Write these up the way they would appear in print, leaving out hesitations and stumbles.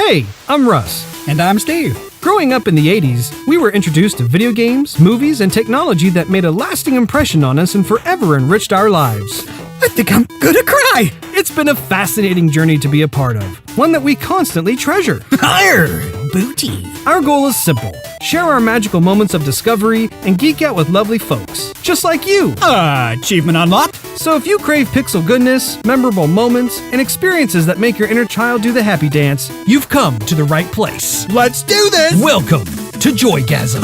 Hey, I'm Russ. And I'm Steve. Growing up in the 80s, we were introduced to video games, movies, and technology that made a lasting impression on us and forever enriched our lives. I think I'm gonna cry. It's been a fascinating journey to be a part of, one that we constantly treasure. Higher, booty. Our goal is simple: share our magical moments of discovery and geek out with lovely folks, just like you. Achievement unlocked. So if you crave pixel goodness, memorable moments, and experiences that make your inner child do the happy dance, you've come to the right place. Let's do this. Welcome to Joygasm.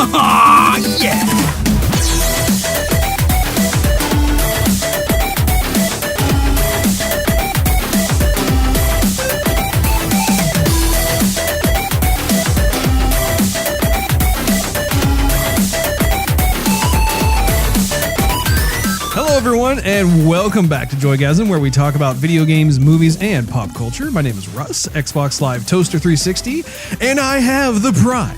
Yeah. Hello everyone, and welcome back to Joygasm, where we talk about video games, movies, and pop culture. My name is Russ, Xbox Live Toaster 360, and I have the pride,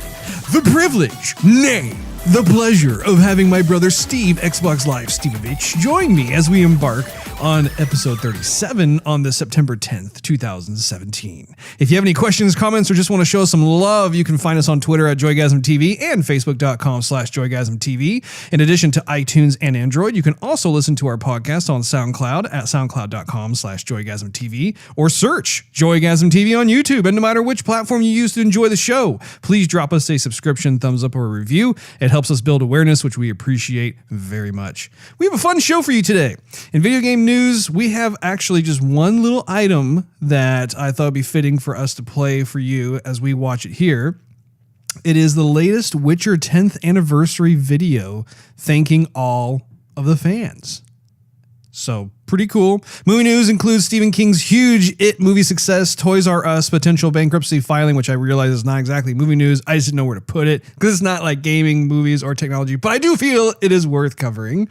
the privilege, nay, the pleasure of having my brother Steve, Xbox Live Stevavitch, join me as we embark on episode 37 on the September 10th, 2017. If you have any questions, comments, or just want to show us some love, you can find us on Twitter at JoygasmTV and Facebook.com/JoygasmTV. In addition to iTunes and Android, you can also listen to our podcast on SoundCloud at SoundCloud.com/JoygasmTV or search Joygasm TV on YouTube. And no matter which platform you use to enjoy the show, please drop us a subscription, thumbs up, or a review. It helps us build awareness, which we appreciate very much. We have a fun show for you today. In video game news, we have actually just one little item that I thought would be fitting for us to play for you as we watch it here. It is the latest Witcher 10th anniversary video thanking all of the fans. So pretty cool. Movie news includes Stephen King's huge It movie success, Toys R Us potential bankruptcy filing, which I realize is not exactly movie news. I just didn't know where to put it because it's not like gaming, movies, or technology, but I do feel it is worth covering.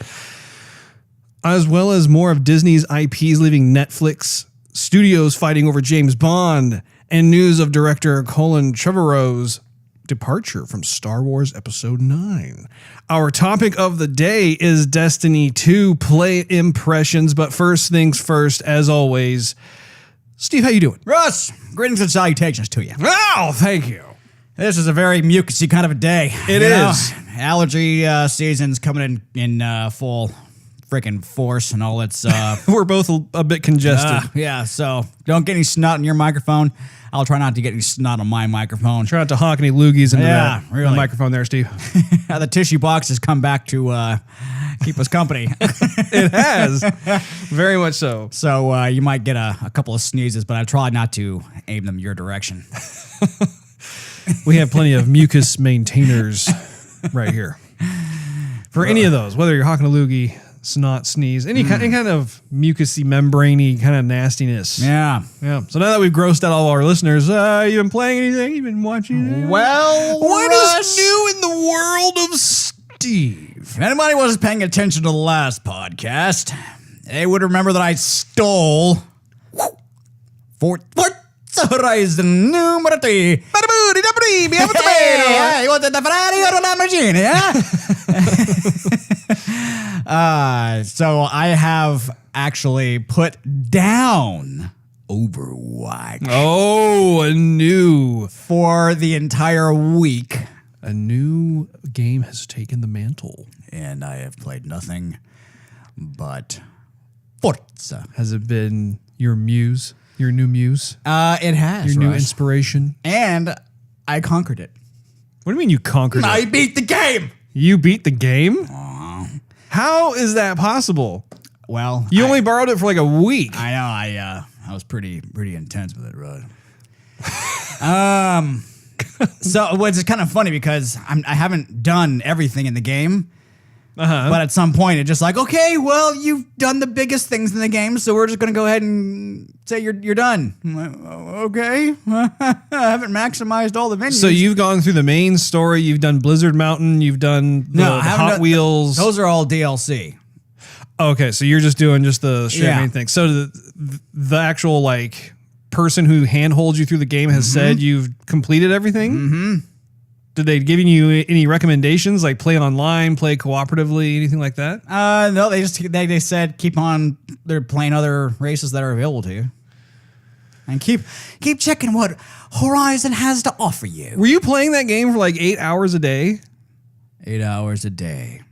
As well as more of Disney's IPs leaving Netflix, studios fighting over James Bond, and news of director Colin Trevorrow's departure from Star Wars Episode 9. Our topic of the day is Destiny 2 play impressions, but first things first, as always, Steve, how you doing? Russ, greetings and salutations to you. Oh, thank you. This is a very mucusy kind of a day. It is. Allergy season's coming in full freaking force and all its... We're both a bit congested. Yeah, so don't get any snot in your microphone. I'll try not to get any snot on my microphone. Try not to honk any loogies into really. the microphone there, Steve. The tissue box has come back to keep us company. It has. Very much so. So you might get a couple of sneezes, but I try not to aim them your direction. We have plenty of mucus maintainers right here. For any of those, whether you're hawking a loogie, snot, sneeze, any kind of mucousy, membraney kind of nastiness. Yeah. So now that we've grossed out all our listeners, you been playing anything? You been watching anything? Well, what Russ, is new in the world of Steve? If anybody wasn't paying attention to the last podcast, they would remember that I stole Forza Horizon numero 3. Hey, you wanted the Ferrari or the Lamborghini, huh? So I have actually put down Overwatch. Oh, for the entire week. A new game has taken the mantle. And I have played nothing but Forza. Has it been your muse? Your new muse? It has. Your new inspiration? And I conquered it. What do you mean you conquered it? I beat the game. You beat the game? How is that possible? Well, you only borrowed it for like a week. I know. I was pretty intense with it, right? So it's kind of funny because I haven't done everything in the game. But at some point, it's just like, okay, well, you've done the biggest things in the game, so we're just going to go ahead and say you're done. I'm like, okay. I haven't maximized all the venues. So you've gone through the main story, you've done Blizzard Mountain, you've done the Hot Wheels. Those are all DLC. Okay, so you're just doing just the straight main thing. So the actual like person who handholds you through the game has said you've completed everything? Mm-hmm. Did they give you any recommendations, like play online, play cooperatively, anything like that? No, they said keep on. They're playing other races that are available to you. And keep checking what Horizon has to offer you. Were you playing that game for like 8 hours a day? 8 hours a day.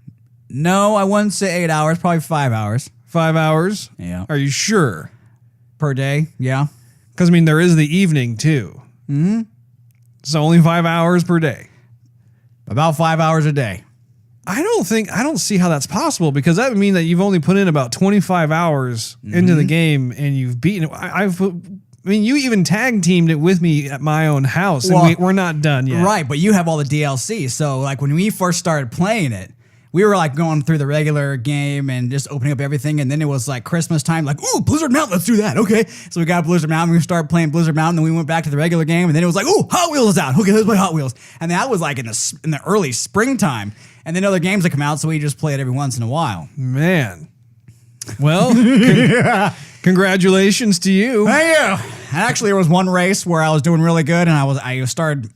No, I wouldn't say 8 hours, probably 5 hours. 5 hours? Yeah. Are you sure? Per day, yeah. Because, I mean, there is the evening, too. Mm-hmm. So only 5 hours per day. About 5 hours a day. I don't see how that's possible, because that would mean that you've only put in about 25 hours into the game and you've beaten it. I mean, you even tag teamed it with me at my own house, and we're not done yet. Right, but you have all the DLC. So, like, when we first started playing it, we were, like, going through the regular game and just opening up everything, and then it was, like, Christmas time, like, ooh, Blizzard Mountain, let's do that, okay. So we got Blizzard Mountain, we started playing Blizzard Mountain, then we went back to the regular game, and then it was like, ooh, Hot Wheels is out, okay, let's play Hot Wheels. And that was, like, in the early springtime, and then other games that come out, so we just play it every once in a while. Man. Well, congratulations to you. Thank you. And actually, there was one race where I was doing really good, and I started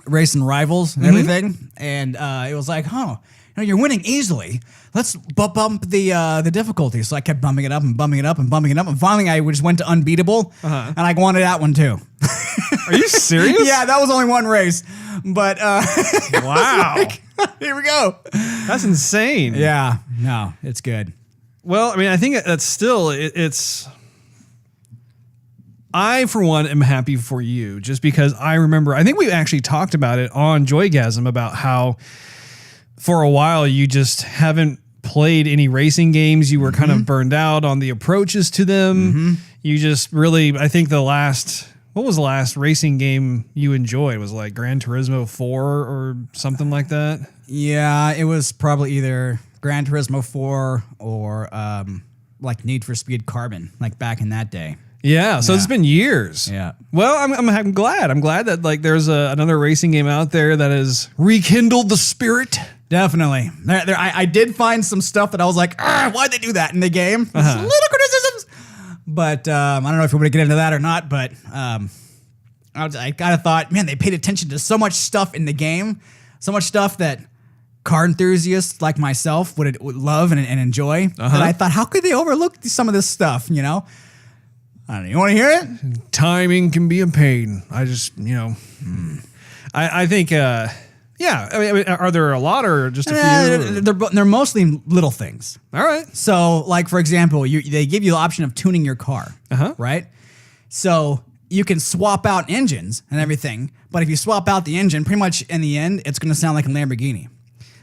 racing rivals and everything, and it was like, you're winning easily. Let's bump the difficulty. So I kept bumping it up and bumping it up and bumping it up, and finally I just went to unbeatable, and I wanted that one too. Are you serious? Yeah, that was only one race, but wow, like, here we go. That's insane. Yeah, no, it's good. Well, I mean, I think that's still it's. I, for one, am happy for you, just because I remember, I think we actually talked about it on Joygasm about how for a while you just haven't played any racing games. You were kind of burned out on the approaches to them. You just really, I think what was the last racing game you enjoyed? Was it like Gran Turismo 4 or something like that? Yeah, it was probably either Gran Turismo 4 or like Need for Speed Carbon, like back in that day. Yeah, so it's been years. Yeah. Well, I'm glad. I'm glad that like there's another racing game out there that has rekindled the spirit. Definitely. I did find some stuff that I was like, why'd they do that in the game? Little criticisms. But I don't know if we're going to get into that or not, but I kind of thought, man, they paid attention to so much stuff in the game, so much stuff that car enthusiasts like myself would love and enjoy. That I thought, how could they overlook some of this stuff, you know? I don't know. You want to hear it? Timing can be a pain. I just, I think, yeah. I mean, are there a lot or just a few? They're mostly little things. All right. So, like, for example, they give you the option of tuning your car, right? So you can swap out engines and everything, but if you swap out the engine, pretty much in the end, it's going to sound like a Lamborghini.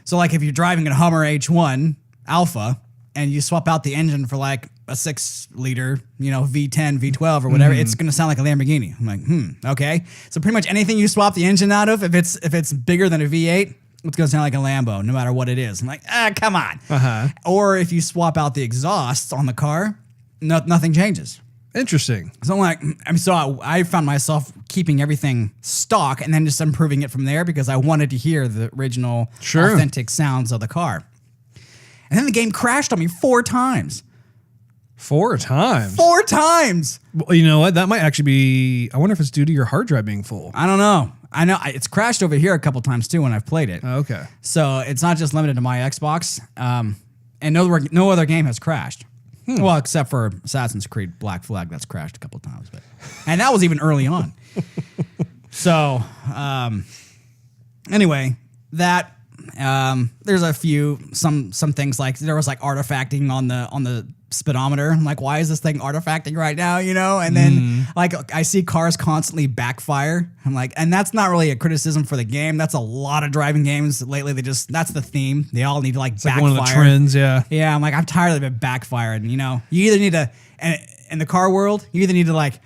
So, like, if you're driving a Hummer H1 Alpha and you swap out the engine for, like, a 6-liter, V10, V12 or whatever, it's going to sound like a Lamborghini. I'm like, okay. So pretty much anything you swap the engine out of, if it's bigger than a V8, it's going to sound like a Lambo, no matter what it is. I'm like, come on. Or if you swap out the exhausts on the car, nothing changes. Interesting. So I found myself keeping everything stock and then just improving it from there because I wanted to hear the original, authentic sounds of the car. And then the game crashed on me 4 times. 4 times? 4 times! Well, you know what? That might actually be... I wonder if it's due to your hard drive being full. I don't know. I know it's crashed over here a couple times too when I've played it. Oh, okay. So it's not just limited to my Xbox. And no other game has crashed. Well, except for Assassin's Creed Black Flag. That's crashed a couple times. And that was even early on. So, anyway, that... there's a few some things like there was like artifacting on the speedometer. I'm like, why is this thing artifacting right now? And then like I see cars constantly backfire. I'm like, and that's not really a criticism for the game. That's a lot of driving games lately. That's the theme. They all need to like backfire. Like one of the trends, yeah. Yeah, I'm like, I'm tired of it backfiring. You either need to, in the car world, you either need to like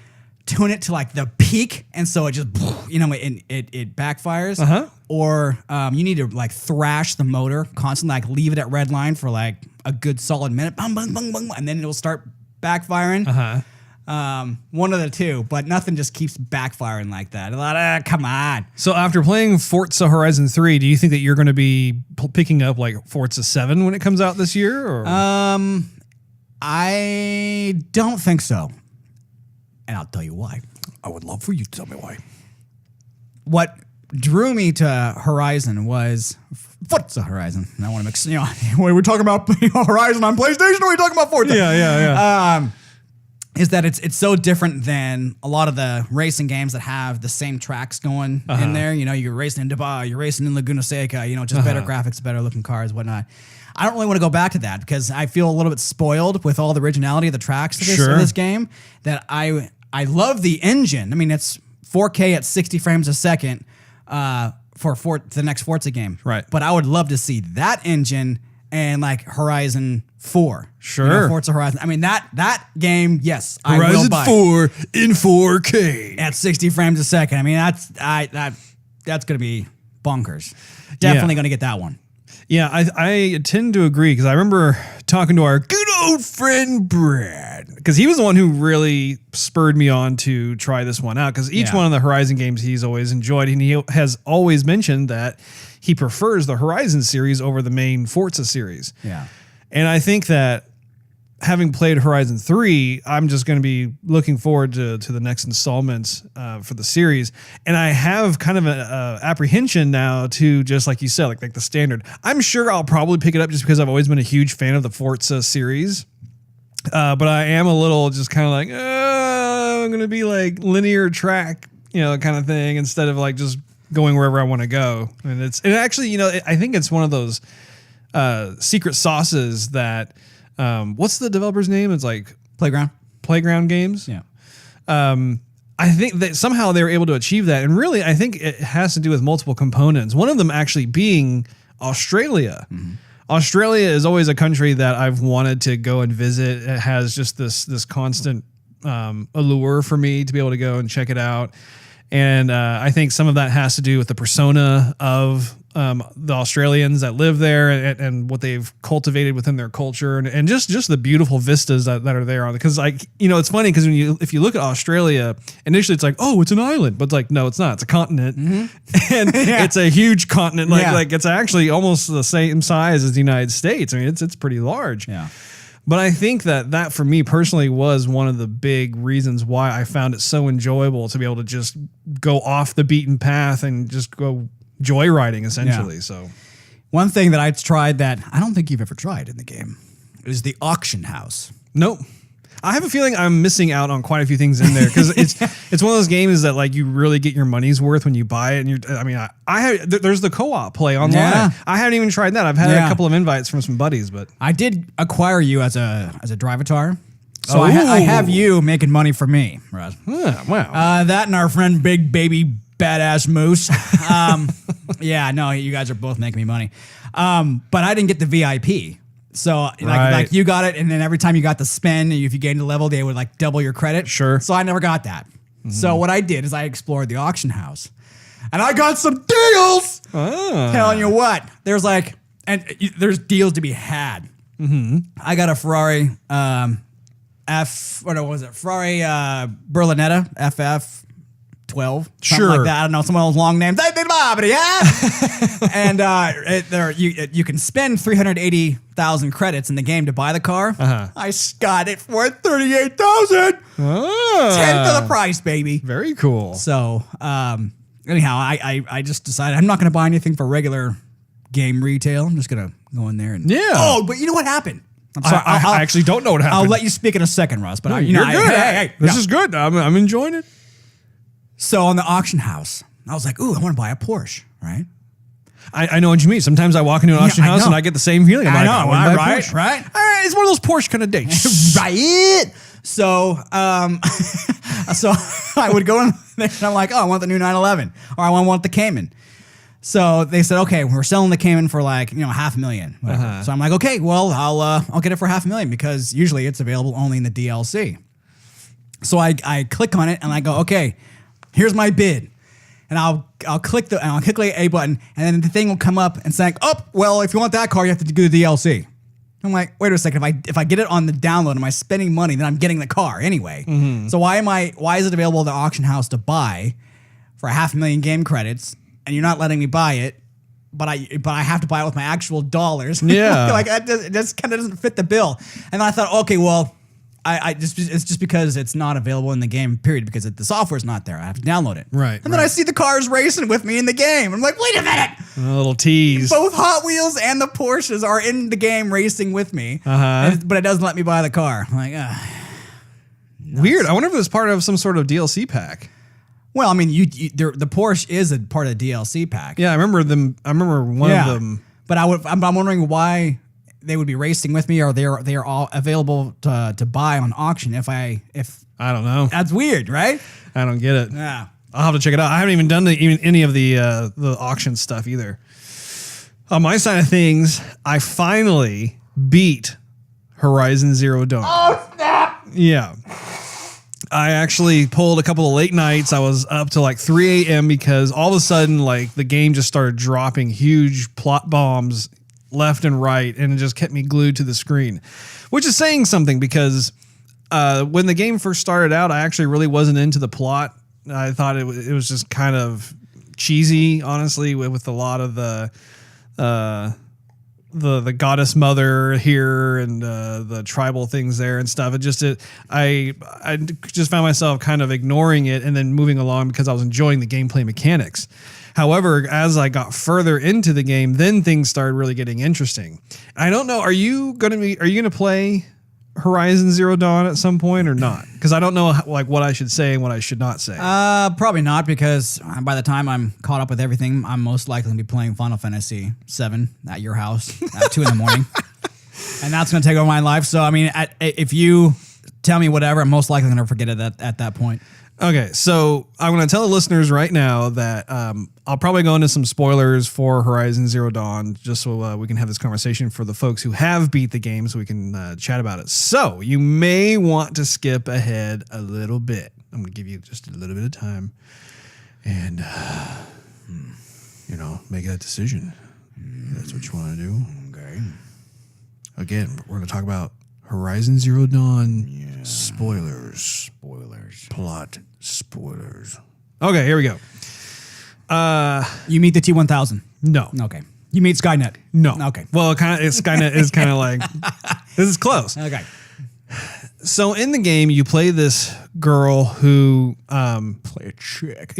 tune it to like the peak, and so it just it backfires. Or you need to like thrash the motor constantly, like leave it at red line for like a good solid minute, bang, bang, bang, bang, and then it'll start backfiring. One of the two, but nothing just keeps backfiring like that. A lot come on. So after playing Forza Horizon 3, do you think that you're going to be picking up like Forza 7 when it comes out this year? Or? I don't think so. And I'll tell you why. I would love for you to tell me why. What drew me to Horizon was Forza Horizon. And I want to mix, we're talking about Horizon on PlayStation, or are we talking about Forza? Yeah. is that it's so different than a lot of the racing games that have the same tracks going in there. You know, you're racing in Dubai, you're racing in Laguna Seca, you know, just better graphics, better looking cars, whatnot. I don't really want to go back to that because I feel a little bit spoiled with all the originality of the tracks of this game. That I love the engine. I mean, it's 4K at 60 frames a second for the next Forza game. Right. But I would love to see that engine and like Horizon 4. Sure. You know, Forza Horizon. I mean, that game, yes, I will Horizon buy 4 in 4K. at 60 frames a second. I mean, that's going to be bonkers. Definitely going to get that one. Yeah, I tend to agree because I remember talking to our good old friend Brad because he was the one who really spurred me on to try this one out because each one of the Horizon games he's always enjoyed, and he has always mentioned that he prefers the Horizon series over the main Forza series. Yeah. And I think that having played Horizon 3, I'm just going to be looking forward to the next installments for the series. And I have kind of an apprehension now to, just like you said, like the standard. I'm sure I'll probably pick it up just because I've always been a huge fan of the Forza series. But I am a little just kind of like, I'm going to be like linear track, you know, kind of thing instead of like just going wherever I want to go. And actually, you know, I think it's one of those secret sauces that, what's the developer's name? It's like Playground Games. Yeah. I think that somehow they were able to achieve that. And really, I think it has to do with multiple components. One of them actually being Australia. Mm-hmm. Australia is always a country that I've wanted to go and visit. It has just this constant allure for me to be able to go and check it out. And I think some of that has to do with the persona of the Australians that live there and what they've cultivated within their culture and just the beautiful vistas that are there. Because like, you know, it's funny because if you look at Australia, initially it's like, oh, it's an island, but it's like, no, it's not. It's a continent, and it's a huge continent. Like it's actually almost the same size as the United States. I mean, it's pretty large. Yeah. But I think that for me personally was one of the big reasons why I found it so enjoyable to be able to just go off the beaten path and just go joyriding essentially. Yeah. So one thing that I tried that I don't think you've ever tried in the game is the auction house. Nope. I have a feeling I'm missing out on quite a few things in there because it's one of those games that like you really get your money's worth when you buy it. And there's the co-op play online. Yeah. I haven't even tried that. I've had a couple of invites from some buddies, but I did acquire you as a drivatar. So I have you making money for me, Russ. Wow. That and our friend Big Baby Badass Moose. Yeah, no, you guys are both making me money. But I didn't get the VIP. So like you got it, and then every time you got the spin, if you gained a level, they would like double your credit. Sure. So I never got that. Mm-hmm. So what I did is I explored the auction house, and I got some deals. Telling you what, there's deals to be had. Mm-hmm. I got a Ferrari Ferrari Berlinetta FF 12, something like that. I don't know, some of those long names. And you can spend 380,000 credits in the game to buy the car. I got it for 38,000. 10 for the price, baby. Very cool. So anyhow, I just decided I'm not going to buy anything for regular game retail. I'm just going to go in there and Oh, but you know what happened? I'm sorry. I actually don't know what happened. I'll let you speak in a second, Russ. But you're good. This is good. I'm enjoying it. So on the auction house, I was like, ooh, I want to buy a Porsche, right? I know what you mean. Sometimes I walk into an auction house and I get the same feeling. I know, right? All right. It's one of those Porsche kind of dates. Right. So, so I would go in there and I'm like, oh, I want the new 911 or I want the Cayman. So they said, okay, we're selling the Cayman for like, $500,000. So I'm like, okay, well, I'll get it for $500,000 because usually it's available only in the DLC. So I click on it and I go, okay, here's my bid. And I'll click the A button, and then the thing will come up and saying, oh, well, if you want that car, you have to do the DLC. I'm like, wait a second, if I get it on the download, am I spending money? Then I'm getting the car anyway. Mm-hmm. So why is it available at the auction house to buy for 500,000 game credits, and you're not letting me buy it, but I have to buy it with my actual dollars? Yeah. It just kind of doesn't fit the bill. And then I thought, okay, well, it's just because it's not available in the game, period, because the software's not there. I have to download it. Right. And then I see the cars racing with me in the game. I'm like, wait a minute. A little tease. Both Hot Wheels and the Porsches are in the game racing with me, but it doesn't let me buy the car. I'm like, Weird. I wonder if it's part of some sort of DLC pack. Well, I mean, the Porsche is a part of the DLC pack. Yeah, I remember them. I remember one of them. But I'm wondering why they would be racing with me, or they are all available to buy on auction. If I don't know. That's weird, right? I don't get it. Yeah. I'll have to check it out. I haven't even done any of the auction stuff either. On my side of things, I finally beat Horizon Zero Dawn. Oh, snap! Yeah. I actually pulled a couple of late nights. I was up to like 3 a.m. because all of a sudden, like, the game just started dropping huge plot bombs left and right, and it just kept me glued to the screen, which is saying something because when the game first started out, I actually really wasn't into the plot. I thought it was just kind of cheesy, honestly, with a lot of the goddess mother here and the tribal things there and stuff. I just found myself kind of ignoring it and then moving along because I was enjoying the gameplay mechanics. However, as I got further into the game, then things started really getting interesting. I don't know. Are you going to play Horizon Zero Dawn at some point or not? Because I don't know what I should say and what I should not say. Probably not, because by the time I'm caught up with everything, I'm most likely to be playing Final Fantasy VII at your house at 2 a.m. And that's going to take over my life. So, I mean, if you tell me whatever, I'm most likely going to forget it at that point. Okay, so I'm going to tell the listeners right now that I'll probably go into some spoilers for Horizon Zero Dawn just so we can have this conversation for the folks who have beat the game so we can chat about it. So you may want to skip ahead a little bit. I'm going to give you just a little bit of time and, make that decision. That's what you want to do. Okay. Again, we're going to talk about Horizon Zero Dawn spoilers. Plot spoilers. Okay, here we go. You meet the T-1000? No. Okay. You meet Skynet? No. Okay. Well, Skynet is kind of like, this is close. Okay. So in the game, you play this girl who Play a chick.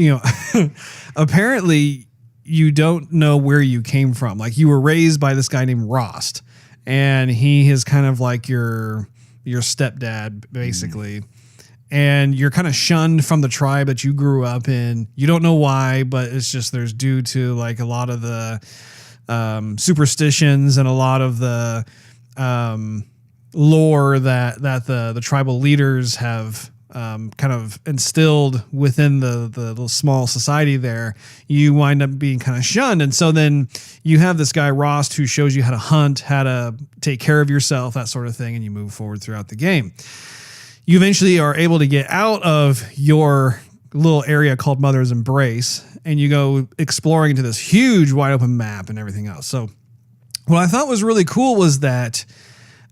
Apparently you don't know where you came from. Like, you were raised by this guy named Rost, and he is kind of like your stepdad, basically. And you're kind of shunned from the tribe that you grew up in. You don't know why, but it's just there's due to like a lot of the superstitions and a lot of the lore that the tribal leaders have kind of instilled within the little small society there. You wind up being kind of shunned. And so then you have this guy, Rost, who shows you how to hunt, how to take care of yourself, that sort of thing, and you move forward throughout the game. You eventually are able to get out of your little area called Mother's Embrace, and you go exploring into this huge wide open map and everything else. So what I thought was really cool was that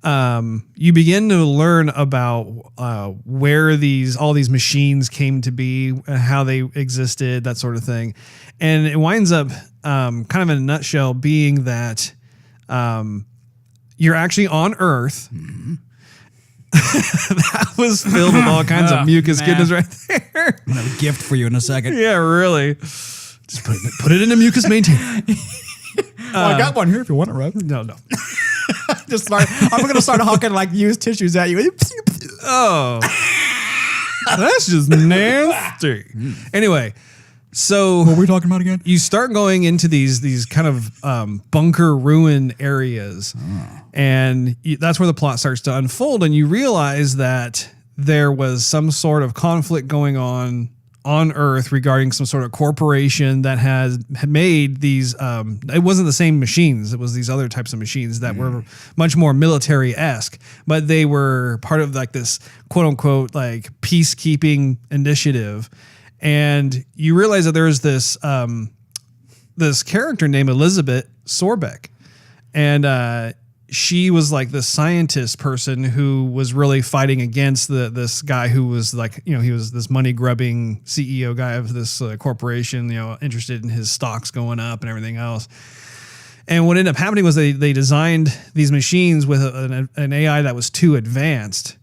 you begin to learn about where all these machines came to be, how they existed, that sort of thing. And it winds up kind of in a nutshell being that you're actually on Earth. Mm-hmm. That was filled with all kinds of mucus goodness right there. I'm gonna have a gift for you in a second. Yeah, really. Just put it in a mucus maintainer. I got one here if you want it, right? No. I'm gonna start hawking like used tissues at you. Oh, that's just nasty. Anyway, so what were we talking about again? You start going into these kind of bunker ruin areas, and that's where the plot starts to unfold. And you realize that there was some sort of conflict going on Earth regarding some sort of corporation that had made these. It wasn't the same machines; it was these other types of machines that were much more military-esque, but they were part of like this quote unquote like peacekeeping initiative. And you realize that there's this this character named Elizabeth Sorbeck, and she was like this scientist person who was really fighting against this guy who was like, he was this money grubbing CEO guy of this corporation, interested in his stocks going up and everything else. And what ended up happening was they designed these machines with an AI that was too advanced.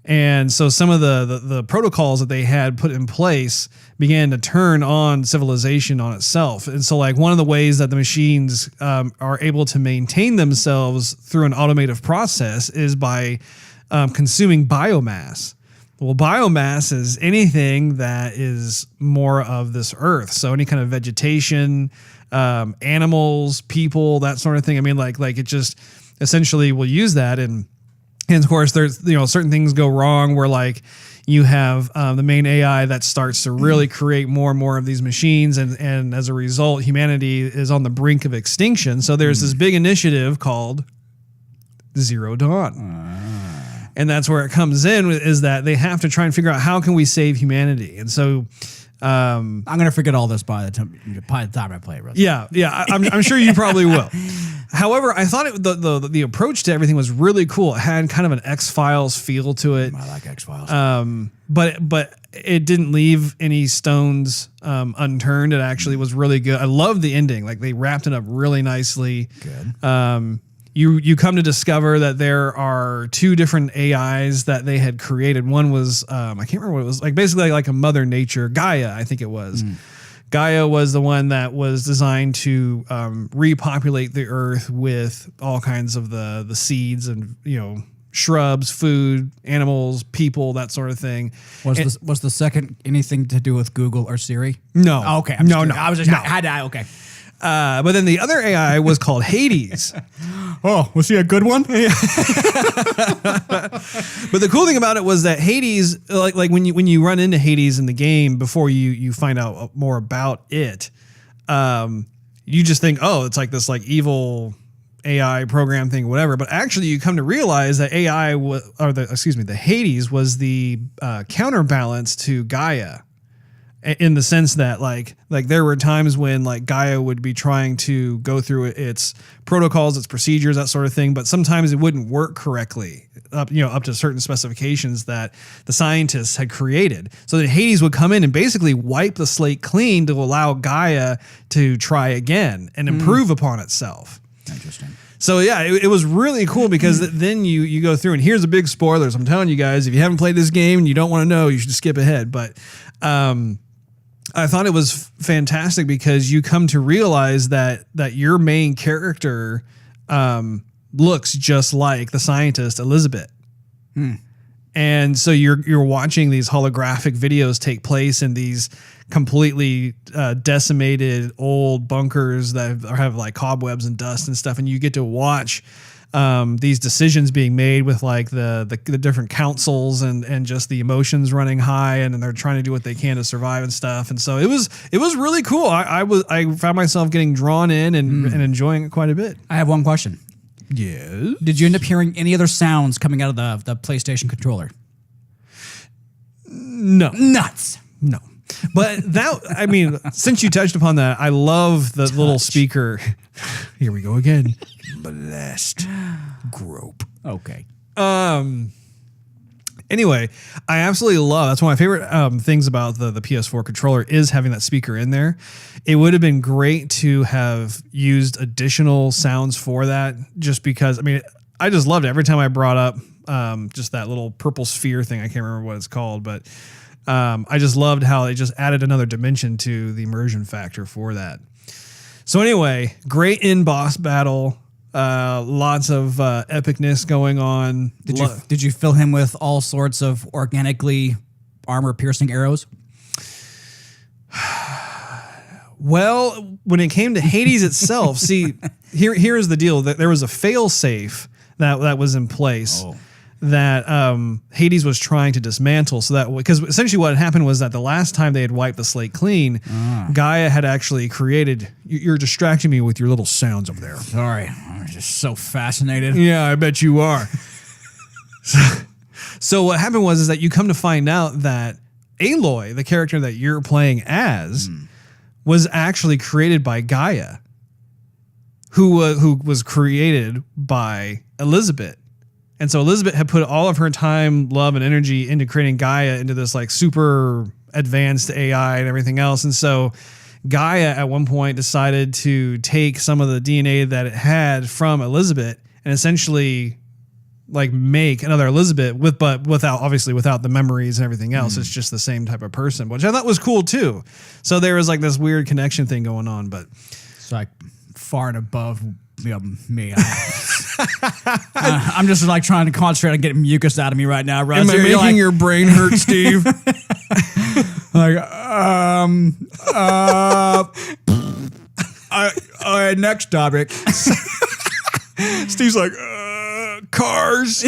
And so some of the protocols that they had put in place began to turn on civilization on itself. And so like one of the ways that the machines are able to maintain themselves through an automated process is by consuming biomass. Well, biomass is anything that is more of this earth. So any kind of vegetation, animals, people, that sort of thing. I mean, like it just essentially will use that. And of course, there's, certain things go wrong where like you have the main AI that starts to really create more and more of these machines. And as a result, humanity is on the brink of extinction. So there's this big initiative called Zero Dawn. And that's where it comes in, is that they have to try and figure out how can we save humanity. And so I'm going to forget all this by the time I play it. Russ. Yeah. I'm sure you probably will. However, I thought the approach to everything was really cool. It had kind of an X-Files feel to it. I like X-Files. But it didn't leave any stones unturned. It actually was really good. I love the ending. Like they wrapped it up really nicely. Good. You come to discover that there are two different AIs that they had created. One was, I can't remember what it was, like basically like a mother nature, Gaia, I think it was. Gaia was the one that was designed to repopulate the earth with all kinds of the seeds and, shrubs, food, animals, people, that sort of thing. Was the second anything to do with Google or Siri? No. Oh, okay. No. Okay. But then the other AI was called Hades. Oh, was he a good one? But the cool thing about it was that Hades, like when you run into Hades in the game, before you find out more about it, you just think, oh, it's like this like evil AI program thing, whatever. But actually, you come to realize that the Hades was the counterbalance to Gaia. In the sense that like there were times when like Gaia would be trying to go through its protocols, its procedures, that sort of thing, but sometimes it wouldn't work correctly up to certain specifications that the scientists had created. So that Hades would come in and basically wipe the slate clean to allow Gaia to try again and improve upon itself. Interesting. So yeah, it was really cool because then you go through, and here's a big spoilers. I'm telling you guys, if you haven't played this game and you don't want to know, you should skip ahead. But I thought it was fantastic because you come to realize that your main character looks just like the scientist Elizabeth. And so you're watching these holographic videos take place in these completely decimated old bunkers that have like cobwebs and dust and stuff, and you get to watch these decisions being made with like the different councils and just the emotions running high, and they're trying to do what they can to survive and stuff. And so it was really cool. I found myself getting drawn in and enjoying it quite a bit. I have one question. Yes. Did you end up hearing any other sounds coming out of the PlayStation controller? No. Nuts. No. But since you touched upon that, I love the little speaker. Here we go again. Blessed grope. Okay. Anyway, I absolutely love, that's one of my favorite things about the PS4 controller is having that speaker in there. It would have been great to have used additional sounds for that, just because, I just loved it. Every time I brought up just that little purple sphere thing, I can't remember what it's called, but I just loved how they just added another dimension to the immersion factor for that. So anyway, great in-boss battle. Lots of epicness going on. Did you fill him with all sorts of organically armor-piercing arrows? Well, when it came to Hades itself, see, here is the deal. That there was a fail-safe that was in place. Oh. That Hades was trying to dismantle, so that because essentially what had happened was that the last time they had wiped the slate clean, Gaia had actually created. You're distracting me with your little sounds over there. Sorry, I'm just so fascinated. Yeah, I bet you are. So what happened was that you come to find out that Aloy, the character that you're playing as, was actually created by Gaia, who was created by Elizabeth. And so Elizabeth had put all of her time, love, and energy into creating Gaia into this like super advanced AI and everything else. And so Gaia at one point decided to take some of the DNA that it had from Elizabeth and essentially like make another Elizabeth but without the memories and everything else. It's just the same type of person, which I thought was cool too. So there was like this weird connection thing going on, but it's like far and above me. I'm just like trying to concentrate on getting mucus out of me right now, Russ. Am I You're making like, your brain hurt, Steve? next topic. Steve's like, cars,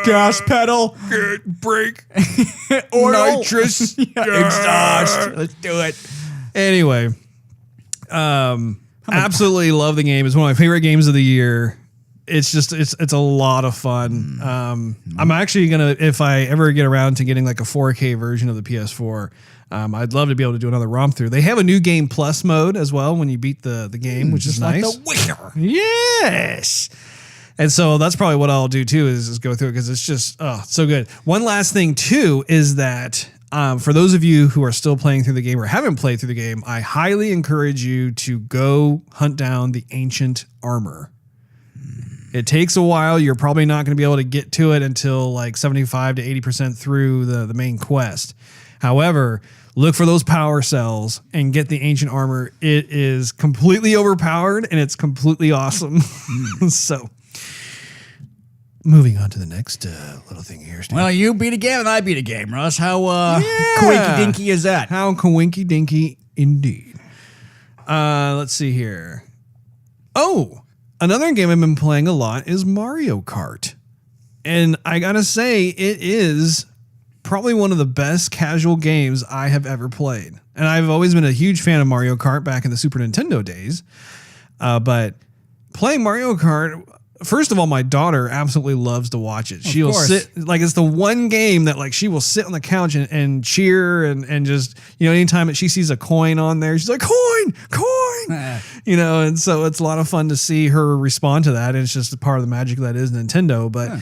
Gas pedal, brake, oil, nitrous, exhaust. Let's do it. Anyway, absolutely love the game. It's one of my favorite games of the year. It's a lot of fun. I'm actually gonna, if I ever get around to getting like a 4K version of the PS4, I'd love to be able to do another romp through. They have a new game plus mode as well when you beat the game, which is nice. Like The Witcher. Yes. And so that's probably what I'll do too is go through it because it's just so good. One last thing too is that for those of you who are still playing through the game or haven't played through the game, I highly encourage you to go hunt down the ancient armor. It takes a while. You're probably not going to be able to get to it until like 75 to 80% through the main quest. However, look for those power cells and get the ancient armor. It is completely overpowered and it's completely awesome. So moving on to the next little thing here, Steve. Well, you beat a game and I beat a game, Russ. How coinky dinky is that? How coinky dinky indeed. Let's see here. Oh, another game I've been playing a lot is Mario Kart. And I gotta say, it is probably one of the best casual games I have ever played. And I've always been a huge fan of Mario Kart back in the Super Nintendo days. But playing Mario Kart, first of all, my daughter absolutely loves to watch it. She'll sit, like it's the one game that like she will sit on the couch and cheer and just, you know, anytime that she sees a coin on there, she's like, coin, you know, and so it's a lot of fun to see her respond to that. And it's just a part of the magic that is Nintendo. But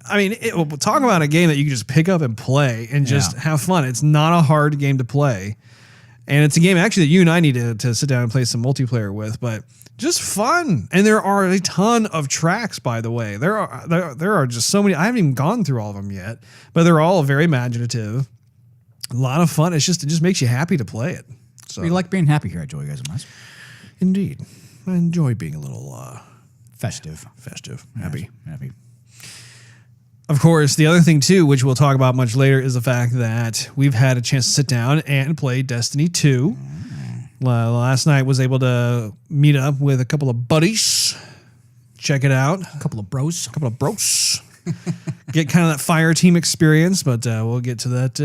I mean, we'll talk about a game that you can just pick up and play and just have fun. It's not a hard game to play. And it's a game actually that you and I need to sit down and play some multiplayer with, but just fun. And there are a ton of tracks, by the way. There are just so many. I haven't even gone through all of them yet, but they're all very imaginative. A lot of fun. It just makes you happy to play it. So We like being happy here at Joygasm, Russ. Indeed. I enjoy being a little Festive. happy. Happy. Of course, the other thing too, which we'll talk about much later, is the fact that we've had a chance to sit down and play Destiny 2. Last night was able to meet up with a couple of buddies, check it out. A couple of bros. Get kind of that fire team experience, but we'll get to that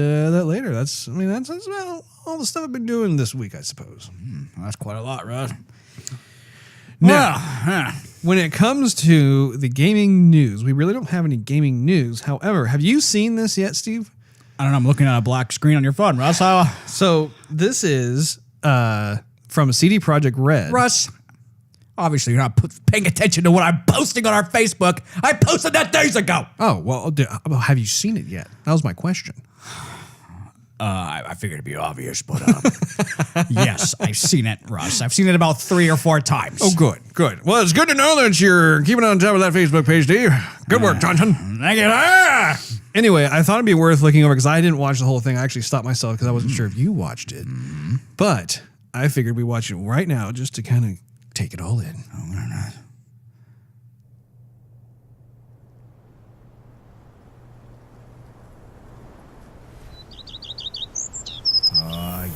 later. That's about all the stuff I've been doing this week, I suppose. Well, that's quite a lot, Russ. Now, when it comes to the gaming news, we really don't have any gaming news. However, have you seen this yet, Steve? I don't know. I'm looking at a black screen on your phone, Russ. So this is from CD Projekt Red. Russ, obviously you're not paying attention to what I'm posting on our Facebook. I posted that days ago. Oh, well, have you seen it yet? That was my question. I figured it'd be obvious, but yes, I've seen it, Russ. I've seen it about 3 or 4 times. Oh, good. Well, it's good to know that you're keeping on top of that Facebook page, Steve. Good work, Johnson. Thank you. Anyway, I thought it'd be worth looking over because I didn't watch the whole thing. I actually stopped myself because I wasn't sure if you watched it. But I figured we watch it right now just to kind of take it all in. Oh, we're not.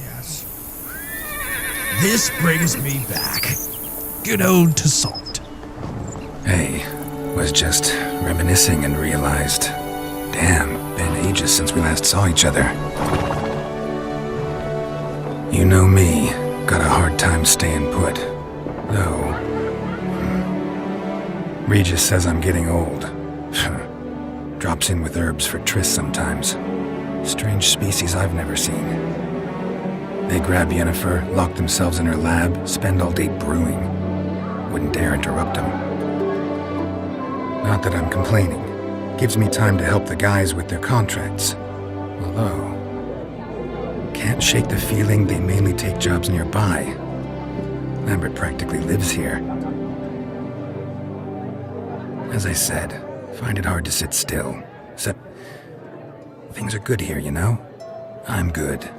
Yes. This brings me back. Good old Toussaint. Hey, was just reminiscing and realized, damn, been ages since we last saw each other. You know me, got a hard time staying put, though. Regis says I'm getting old. Drops in with herbs for trysts sometimes. Strange species I've never seen. They grab Yennefer, lock themselves in her lab, spend all day brewing. Wouldn't dare interrupt them. Not that I'm complaining. Gives me time to help the guys with their contracts. Although, can't shake the feeling they mainly take jobs nearby. Lambert practically lives here. As I said, find it hard to sit still. Except, things are good here, you know? I'm good.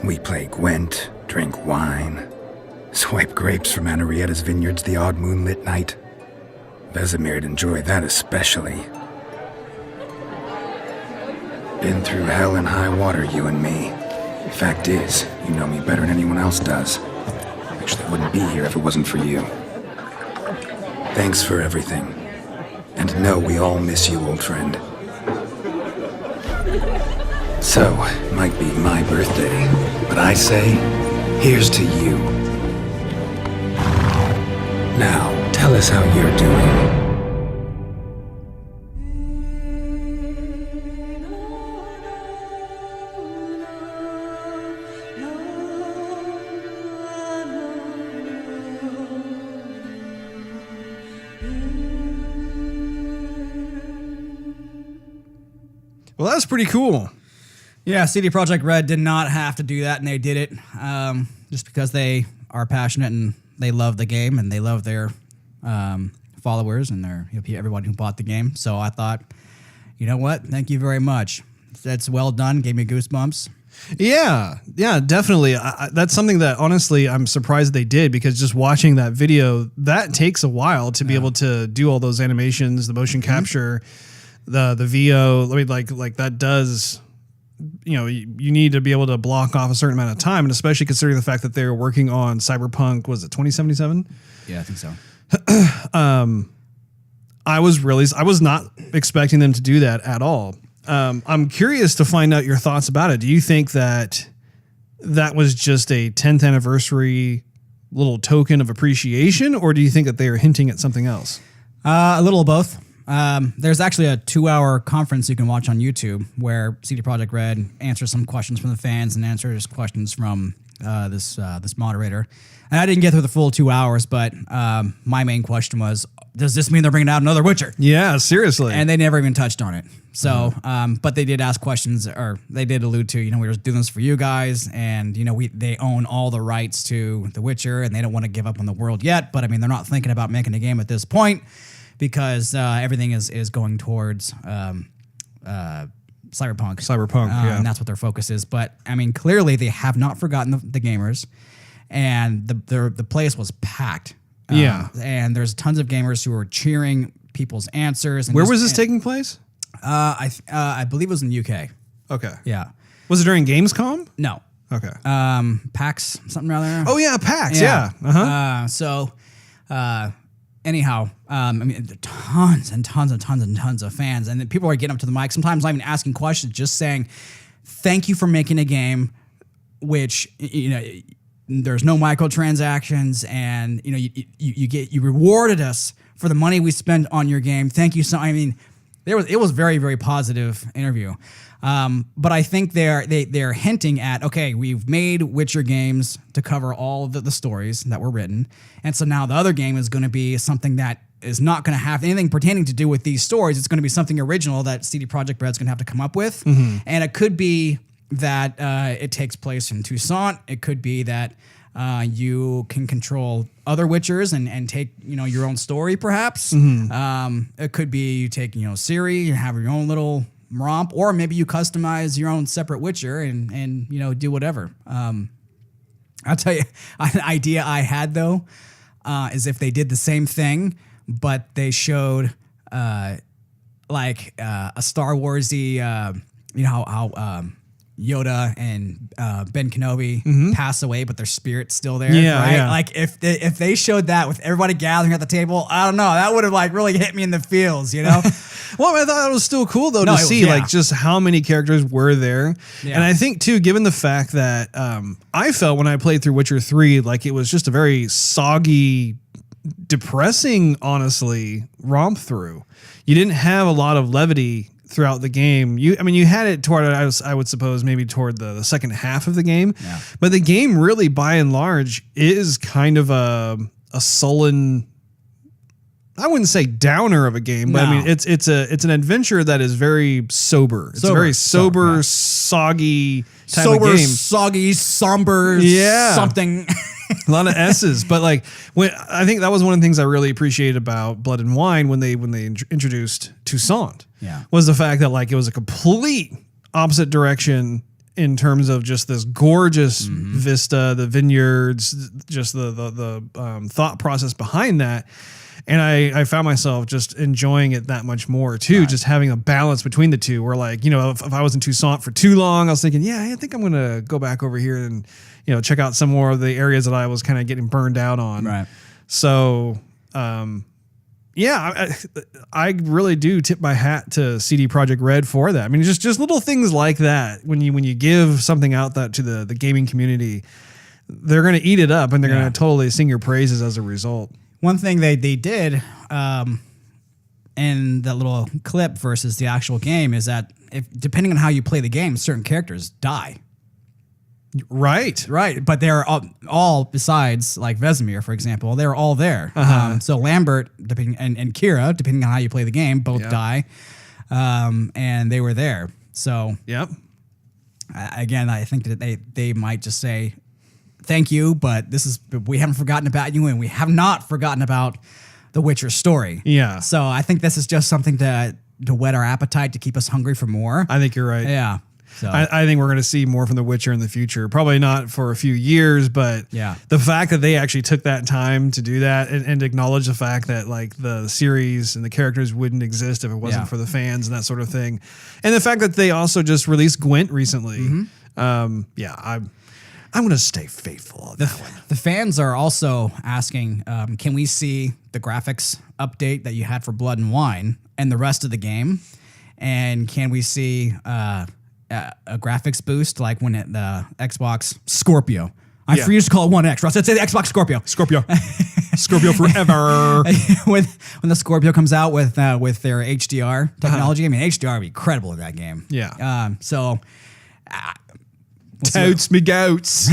We play Gwent, drink wine, swipe grapes from Anarietta's vineyards the odd moonlit night. Vesemir'd enjoy that especially. Been through hell and high water, you and me. Fact is, you know me better than anyone else does. Actually, I wouldn't be here if it wasn't for you. Thanks for everything. And know we all miss you, old friend. So, it might be my birthday, but I say, here's to you. Now, tell us how you're doing. Well, that's pretty cool. Yeah, CD Projekt Red did not have to do that, and they did it just because they are passionate and they love the game and they love their followers and their everyone who bought the game. So I thought, you know what? Thank you very much. That's well done. Gave me goosebumps. Yeah, definitely. That's something that honestly I'm surprised they did, because just watching that video, that takes a while to be able to do all those animations, the motion capture, the VO. I mean, like that does. You know, you need to be able to block off a certain amount of time, and especially considering the fact that they're working on Cyberpunk, was it 2077? Yeah, I think so. I was not expecting them to do that at all. I'm curious to find out your thoughts about it. Do you think that was just a 10th anniversary little token of appreciation, or do you think that they are hinting at something else? A little of both. There's actually a 2-hour conference you can watch on YouTube where CD Projekt Red answers some questions from the fans and answers questions from this moderator. And I didn't get through the full 2 hours, but my main question was, does this mean they're bringing out another Witcher? Yeah, seriously. And they never even touched on it. So, but they did ask questions, or they did allude to, we're just doing this for you guys, and they own all the rights to The Witcher, and they don't want to give up on the world yet. But I mean, they're not thinking about making a game at this point, because everything is going towards Cyberpunk. Yeah. And that's what their focus is. But I mean, clearly they have not forgotten the gamers, and the place was packed. And there's tons of gamers who were cheering people's answers. And where was this taking place? I believe it was in the UK. Okay. Yeah. Was it during Gamescom? No. Okay. PAX, something rather. Oh yeah, PAX. Yeah. Anyhow, I mean, tons and tons and tons and tons of fans, and then people are getting up to the mic, sometimes not even asking questions, just saying, thank you for making a game which, there's no microtransactions, and, you rewarded us for the money we spend on your game. Thank you. So, I mean, it was very, very positive interview. But I think they're hinting at, okay, we've made Witcher games to cover all of the stories that were written. And so now the other game is going to be something that is not going to have anything pertaining to do with these stories. It's going to be something original that CD Projekt Red's going to have to come up with. Mm-hmm. And it could be that it takes place in Toussaint. It could be that you can control other Witchers and take, your own story, perhaps. Mm-hmm. It could be you take, Ciri, you have your own little romp, or maybe you customize your own separate Witcher and do whatever. I'll tell you, an idea I had though is if they did the same thing, but they showed a Star Warsy, how Yoda and Ben Kenobi pass away, but their spirit's still there. Yeah, right? yeah. Like if they showed that with everybody gathering at the table, I don't know, that would have really hit me in the feels, Well, I thought it was still cool though to see just how many characters were there. Yeah. And I think too, given the fact that I felt when I played through Witcher 3, like it was just a very soggy, depressing, honestly, romp through. You didn't have a lot of levity throughout the game. You had it toward, I would suppose, maybe toward the second half of the game. Yeah. But the game really, by and large, is kind of a sullen, I wouldn't say downer of a game, but I mean it's an adventure that is very sober. It's a very sober, soggy type of game. Soggy, somber, something. A lot of S's, but I think that was one of the things I really appreciated about Blood and Wine when they introduced Toussaint. Yeah, was the fact that it was a complete opposite direction in terms of just this gorgeous vista, the vineyards, just the thought process behind that. And I found myself just enjoying it that much more too, just having a balance between the two where like, if I was in Toussaint for too long, I was thinking, I think I'm going to go back over here and, check out some more of the areas that I was kind of getting burned out on. Right. So, I really do tip my hat to CD Projekt Red for that. I mean, just little things like that. When you give something out that to the gaming community, they're going to eat it up and they're going to totally sing your praises as a result. One thing they did in that little clip versus the actual game is that depending on how you play the game, certain characters die. Right. But they're all besides like Vesemir, for example, they're all there. So Lambert and Kira, depending on how you play the game, both die. And they were there. So again, I think that they might just say, thank you, but we haven't forgotten about you and we have not forgotten about the Witcher story. Yeah. So I think this is just something to whet our appetite, to keep us hungry for more. I think you're right. Yeah. So. I think we're going to see more from The Witcher in the future. Probably not for a few years, but the fact that they actually took that time to do that and acknowledge the fact that like the series and the characters wouldn't exist if it wasn't for the fans and that sort of thing. And the fact that they also just released Gwent recently. I'm going to stay faithful on that one. The fans are also asking, can we see the graphics update that you had for Blood and Wine and the rest of the game? And can we see a graphics boost like when the Xbox Scorpio? I refuse to call it One X. Russ, let's say the Xbox Scorpio. Scorpio forever. when the Scorpio comes out with their HDR technology, I mean HDR would be incredible in that game. Yeah. Totes me goats.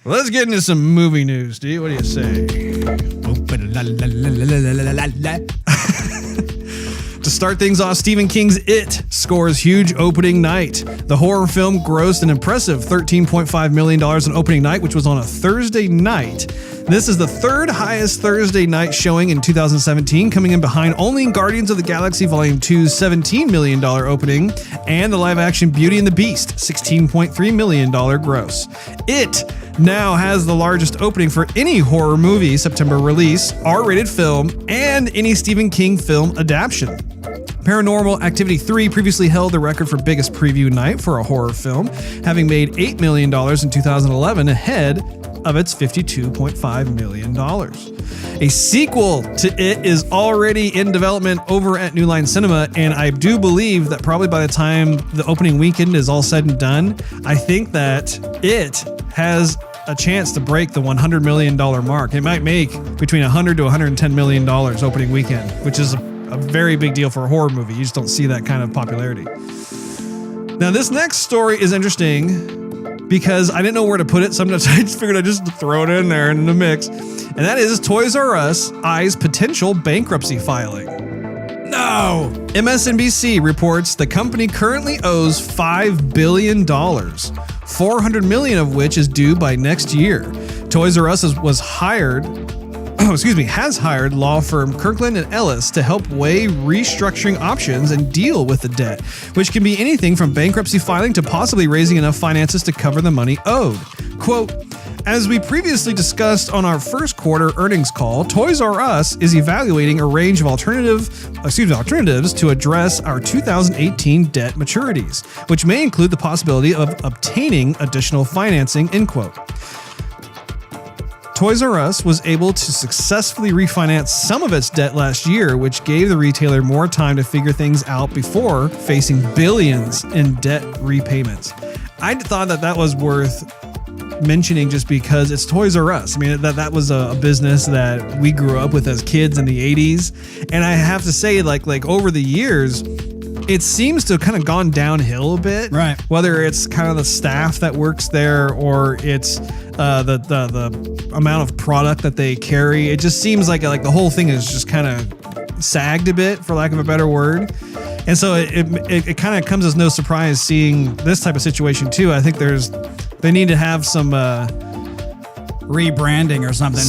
Let's get into some movie news, dude. What do you say? To start things off, Stephen King's It scores huge opening night. The horror film grossed an impressive $13.5 million on opening night, which was on a Thursday night. This is the third highest Thursday night showing in 2017, coming in behind only Guardians of the Galaxy Volume 2's $17 million opening and the live-action Beauty and the Beast, $16.3 million gross. It now has the largest opening for any horror movie September release, R-rated film, and any Stephen King film adaptation. Paranormal Activity 3 previously held the record for biggest preview night for a horror film, having made $8 million in 2011 ahead of its $52.5 million. A sequel to It is already in development over at New Line Cinema, and I do believe that probably by the time the opening weekend is all said and done, I think that It has a chance to break the $100 million mark. It might make between $100 to $110 million opening weekend, which is a very big deal for a horror movie. You just don't see that kind of popularity. Now, this next story is interesting because I didn't know where to put it, so I just figured I'd just throw it in there in the mix. And that is Toys R Us eyes potential bankruptcy filing. No! MSNBC reports the company currently owes $5 billion, $400 million of which is due by next year. Toys R Us has hired law firm Kirkland & Ellis to help weigh restructuring options and deal with the debt, which can be anything from bankruptcy filing to possibly raising enough finances to cover the money owed. Quote, as we previously discussed on our first quarter earnings call, Toys R Us is evaluating a range of alternatives to address our 2018 debt maturities, which may include the possibility of obtaining additional financing, end quote. Toys R Us was able to successfully refinance some of its debt last year, which gave the retailer more time to figure things out before facing billions in debt repayments. I thought that was worth mentioning just because it's Toys R Us. I mean, that was a business that we grew up with as kids in the 80s. And I have to say, like over the years, it seems to have kind of gone downhill a bit. Right. Whether it's kind of the staff that works there or it's the amount of product that they carry. It just seems like the whole thing is just kind of sagged a bit, for lack of a better word. And so it kind of comes as no surprise seeing this type of situation too. I think they need to have some rebranding or something.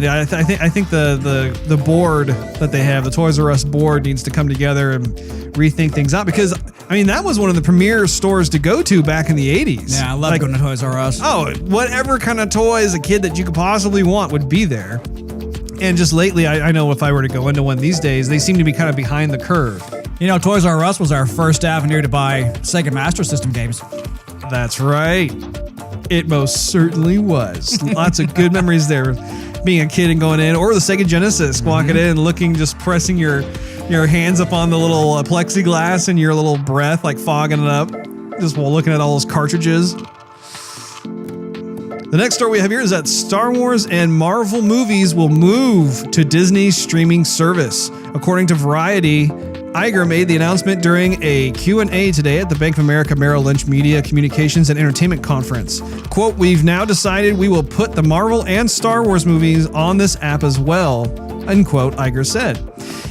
I think the board that they have, the Toys R Us board, needs to come together and rethink things out, because I mean that was one of the premier stores to go to back in the 80s. Yeah, I love going to Toys R Us. Oh, whatever kind of toy as a kid that you could possibly want would be there. And just lately, I know if I were to go into one these days, they seem to be kind of behind the curve. You know, Toys R Us was our first avenue to buy Sega Master System games. That's right. It most certainly was. Lots of good memories there. Being a kid and going in, or the Sega Genesis, walking in, looking, just pressing your hands up on the little plexiglass and your little breath, like fogging it up, just while looking at all those cartridges. The next story we have here is that Star Wars and Marvel movies will move to Disney's streaming service. According to Variety, Iger made the announcement during a Q&A today at the Bank of America Merrill Lynch Media, Communications, and Entertainment Conference. Quote, "We've now decided we will put the Marvel and Star Wars movies on this app as well," unquote, Iger said.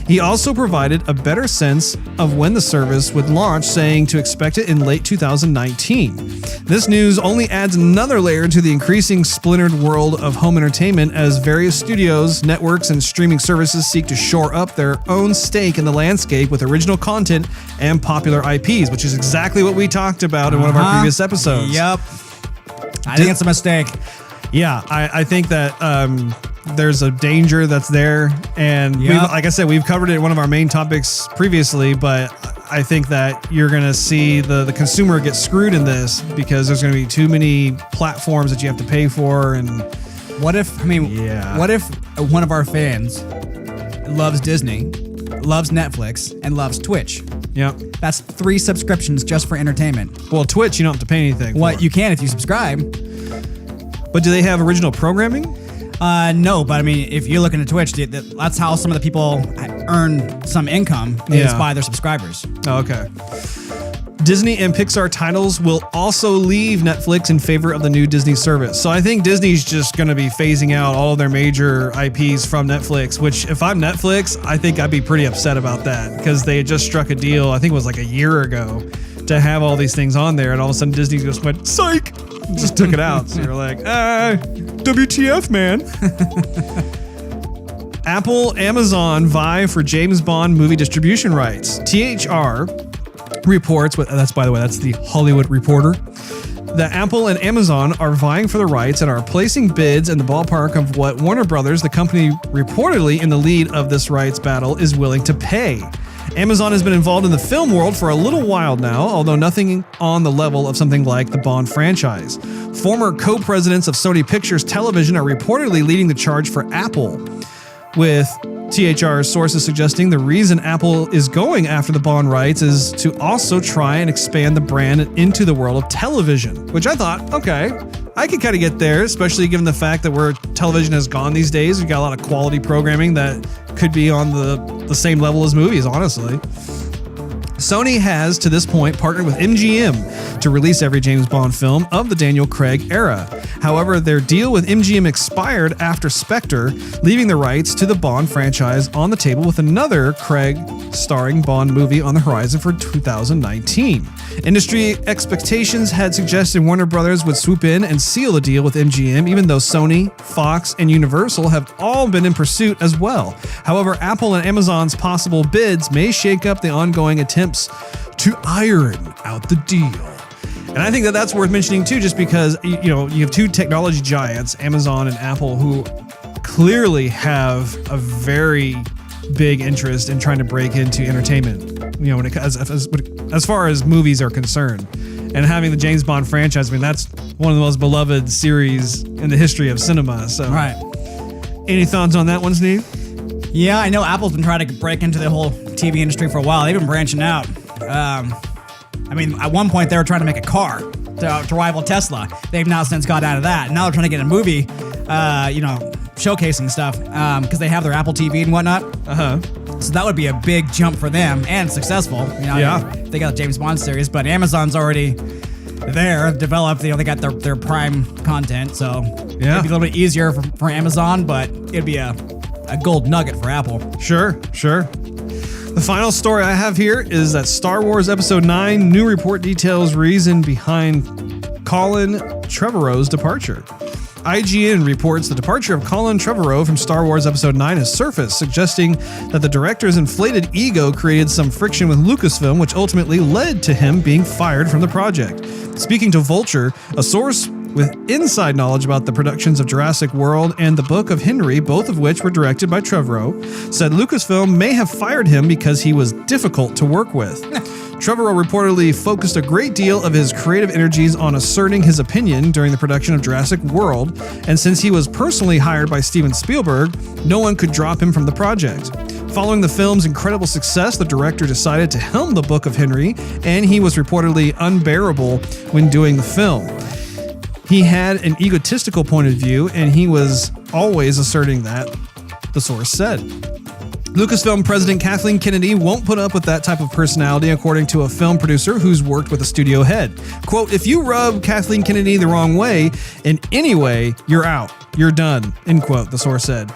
He also provided a better sense of when the service would launch, saying to expect it in late 2019. This news only adds another layer to the increasing splintered world of home entertainment as various studios, networks, and streaming services seek to shore up their own stake in the landscape with original content and popular IPs, which is exactly what we talked about in one of our previous episodes. Yep. I think it's a mistake. Yeah, I think that there's a danger that's there. And like I said, we've covered it in one of our main topics previously, but I think that you're going to see the consumer get screwed in this because there's going to be too many platforms that you have to pay for. And what if one of our fans loves Disney, loves Netflix, and loves Twitch? Yep. That's 3 subscriptions just for entertainment. Well, Twitch, you don't have to pay anything. You can if you subscribe. But do they have original programming? No, but I mean, if you're looking at Twitch, that's how some of the people earn some income is by their subscribers. Oh, okay. Disney and Pixar titles will also leave Netflix in favor of the new Disney service. So I think Disney's just going to be phasing out all of their major IPs from Netflix, which if I'm Netflix, I think I'd be pretty upset about that because they had just struck a deal, I think it was like a year ago, to have all these things on there. And all of a sudden Disney just went, psych, just took it out. So you're like, WTF, man. Apple, Amazon vie for James Bond movie distribution rights. THR reports, that's the Hollywood Reporter, that Apple and Amazon are vying for the rights and are placing bids in the ballpark of what Warner Brothers, the company reportedly in the lead of this rights battle, is willing to pay. Amazon has been involved in the film world for a little while now, although nothing on the level of something like the Bond franchise. Former co-presidents of Sony Pictures Television are reportedly leading the charge for Apple, with THR sources suggesting the reason Apple is going after the Bond rights is to also try and expand the brand into the world of television, which I thought, okay, I can kind of get there, especially given the fact that where television has gone these days. We've got a lot of quality programming that could be on the same level as movies, honestly. Sony has, to this point, partnered with MGM to release every James Bond film of the Daniel Craig era. However, their deal with MGM expired after Spectre, leaving the rights to the Bond franchise on the table with another Craig starring Bond movie on the horizon for 2019. Industry expectations had suggested Warner Brothers would swoop in and seal the deal with MGM, even though Sony, Fox, and Universal have all been in pursuit as well. However, Apple and Amazon's possible bids may shake up the ongoing attempts to iron out the deal. And I think that that's worth mentioning too, just because, you have 2 technology giants, Amazon and Apple, who clearly have a very big interest in trying to break into entertainment, when as far as movies are concerned. And having the James Bond franchise, that's one of the most beloved series in the history of cinema. So, right. Any thoughts on that one, Steve? Yeah, I know Apple's been trying to break into the whole TV industry for a while. They've been branching out. At one point they were trying to make a car to rival Tesla. They've now since got out of that. Now they're trying to get a movie, showcasing stuff because they have their Apple TV and whatnot. So that would be a big jump for them and successful. They got the James Bond series, but Amazon's already there, developed. They got their Prime content, so it'd be a little bit easier for Amazon, but it'd be a gold nugget for Apple. Sure. The final story I have here is that Star Wars Episode 9 new report details reason behind Colin Trevorrow's departure. IGN reports the departure of Colin Trevorrow from Star Wars Episode 9 has surfaced, suggesting that the director's inflated ego created some friction with Lucasfilm, which ultimately led to him being fired from the project. Speaking to Vulture, a source with inside knowledge about the productions of Jurassic World and The Book of Henry, both of which were directed by Trevorrow, said Lucasfilm may have fired him because he was difficult to work with. Trevorrow reportedly focused a great deal of his creative energies on asserting his opinion during the production of Jurassic World, and since he was personally hired by Steven Spielberg, no one could drop him from the project. Following the film's incredible success, the director decided to helm The Book of Henry, and he was reportedly unbearable when doing the film. He had an egotistical point of view, and he was always asserting that, the source said. Lucasfilm president Kathleen Kennedy won't put up with that type of personality, according to a film producer who's worked with a studio head. Quote, if you rub Kathleen Kennedy the wrong way, in any way, you're out. You're done, end quote, the source said.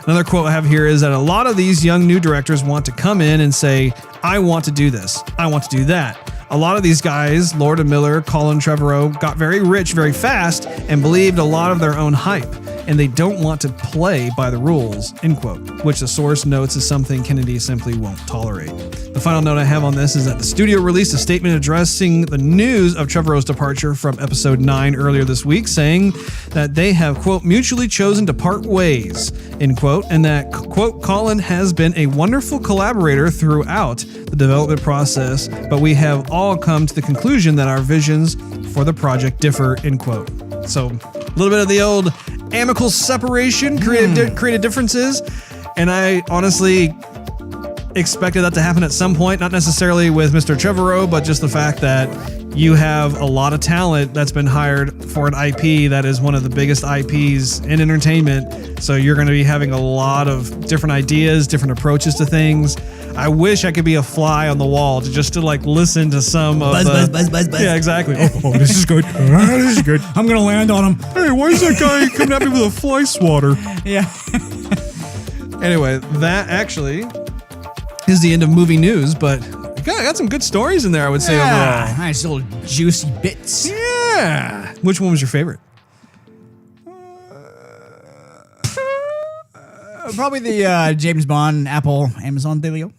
Another quote I have here is that a lot of these young new directors want to come in and say, I want to do this. I want to do that. A lot of these guys, Lord and Miller, Colin Trevorrow, got very rich very fast and believed a lot of their own hype, and they don't want to play by the rules, end quote, which the source notes is something Kennedy simply won't tolerate. The final note I have on this is that the studio released a statement addressing the news of Trevorrow's departure from episode 9 earlier this week, saying that they have, quote, mutually chosen to part ways, end quote, and that, quote, Colin has been a wonderful collaborator throughout the development process, but we have all come to the conclusion that our visions for the project differ, end quote. So a little bit of the old amicable separation, creative differences, and I honestly expected that to happen at some point, not necessarily with Mr. Trevorrow, but just the fact that you have a lot of talent that's been hired for an IP that is one of the biggest IPs in entertainment, so you're going to be having a lot of different ideas, different approaches to things. I wish I could be a fly on the wall to like listen to some of buzz. Yeah, exactly. Oh, this is good. This is good. I'm going to land on him. Hey, why is that guy coming at me with a fly swatter? Yeah. Anyway, that actually is the end of movie news, but I got some good stories in there, I would say, overall. Nice little juicy bits. Yeah. Which one was your favorite? Probably the James Bond Apple Amazon dealio.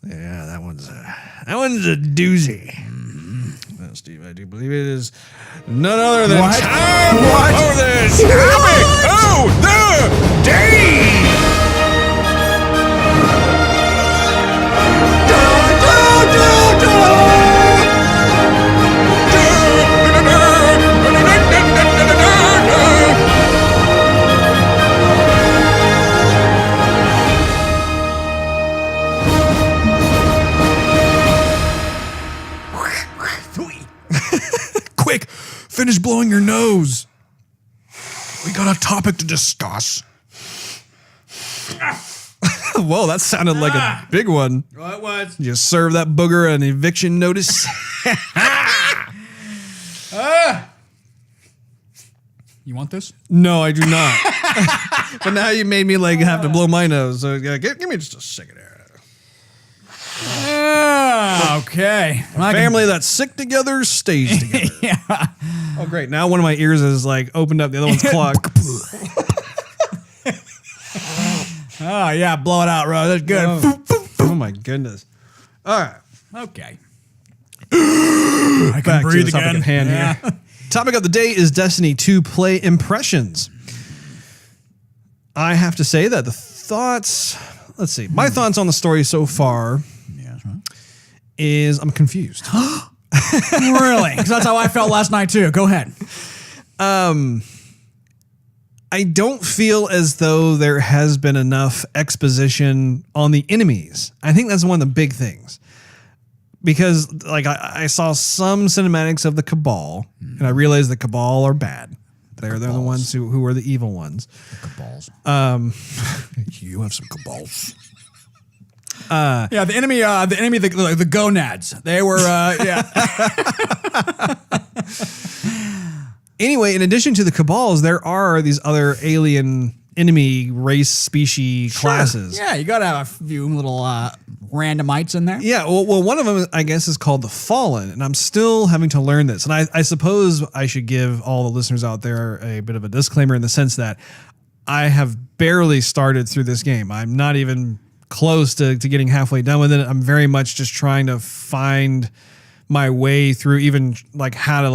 Yeah, that one's a doozy. Well, Steve, I do believe it is none other than time for the topic of the day. Quick, finish blowing your nose. We got a topic to discuss. Whoa, that sounded like a big one. Well, it was. You serve that booger an eviction notice. You want this? No, I do not. But now you made me have to blow my nose. So give me just a second here. Okay. Family that's sick together stays together. Yeah. Oh, great. Now one of my ears is opened up. The other one's clogged. Oh, yeah. Blow it out, Russ. That's good. Oh, my goodness. All right. Okay. I can Back breathe to the topic again. at hand here. Topic of the day is Destiny 2 play impressions. I have to say that the thoughts... Let's see. My thoughts on the story so far is I'm confused. Really? Because that's how I felt last night, too. Go ahead. I don't feel as though there has been enough exposition on the enemies. I think that's one of the big things. Because I saw some cinematics of the Cabal, and I realized the Cabal are bad. They're the ones who are the evil ones. The Cabals. You have some Cabals. Yeah, the enemy, the gonads. They were, yeah. Anyway, in addition to the Cabals, there are these other alien enemy race species classes. Yeah, you got to have a few little randomites in there. Yeah, well, one of them, I guess, is called the Fallen, and I'm still having to learn this. And I suppose I should give all the listeners out there a bit of a disclaimer in the sense that I have barely started through this game. I'm not even close to getting halfway done with it. I'm very much just trying to find my way through even how to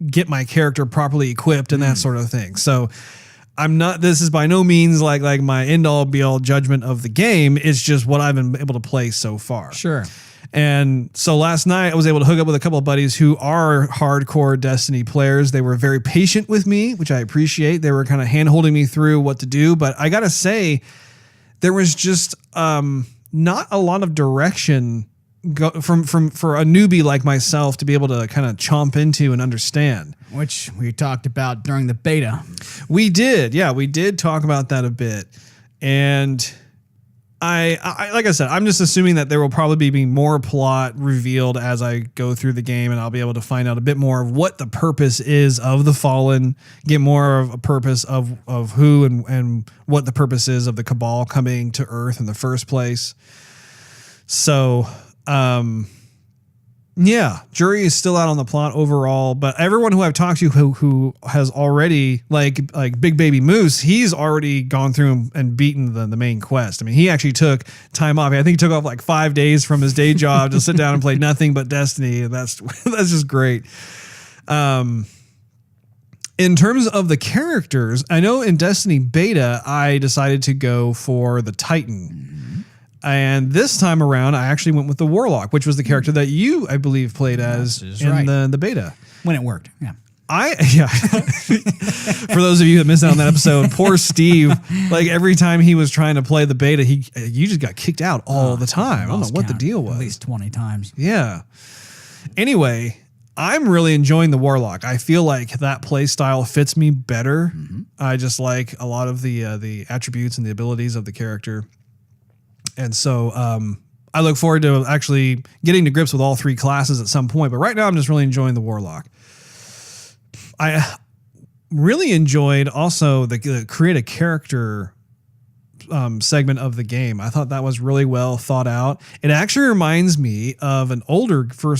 get my character properly equipped and that sort of thing. So this is by no means like my end all be all judgment of the game. It's just what I've been able to play so far. Sure. And so last night I was able to hook up with a couple of buddies who are hardcore Destiny players. They were very patient with me, which I appreciate. They were kind of hand holding me through what to do. But I got to say, there was just not a lot of direction for a newbie like myself to be able to kind of chomp into and understand. Which we talked about during the beta. We did. Yeah, we did talk about that a bit. And I like I said, I'm just assuming that there will probably be more plot revealed as I go through the game, and I'll be able to find out a bit more of what the purpose is of the Fallen, get more of a purpose of who and what the purpose is of the Cabal coming to Earth in the first place. So, yeah, jury is still out on the plot overall, but everyone who I've talked to who has already, like Big Baby Moose, he's already gone through and beaten the main quest. I mean, he actually took time off. I think he took off like 5 days from his day job to sit down and play nothing but Destiny, and that's just great. In terms of the characters, I know in Destiny Beta, I decided to go for the Titan. And this time around, I actually went with the Warlock, which was the character that you, I believe, played as in the beta. When it worked, yeah. For those of you that missed out on that episode, poor Steve, like every time he was trying to play the beta, you just got kicked out all the time. I don't know what the deal was. At least 20 times. Yeah. Anyway, I'm really enjoying the Warlock. I feel like that play style fits me better. I just like a lot of the attributes and the abilities of the character. And so I look forward to actually getting to grips with all 3 classes at some point. But right now I'm just really enjoying the Warlock. I really enjoyed also the create a character segment of the game. I thought that was really well thought out. It actually reminds me of an older I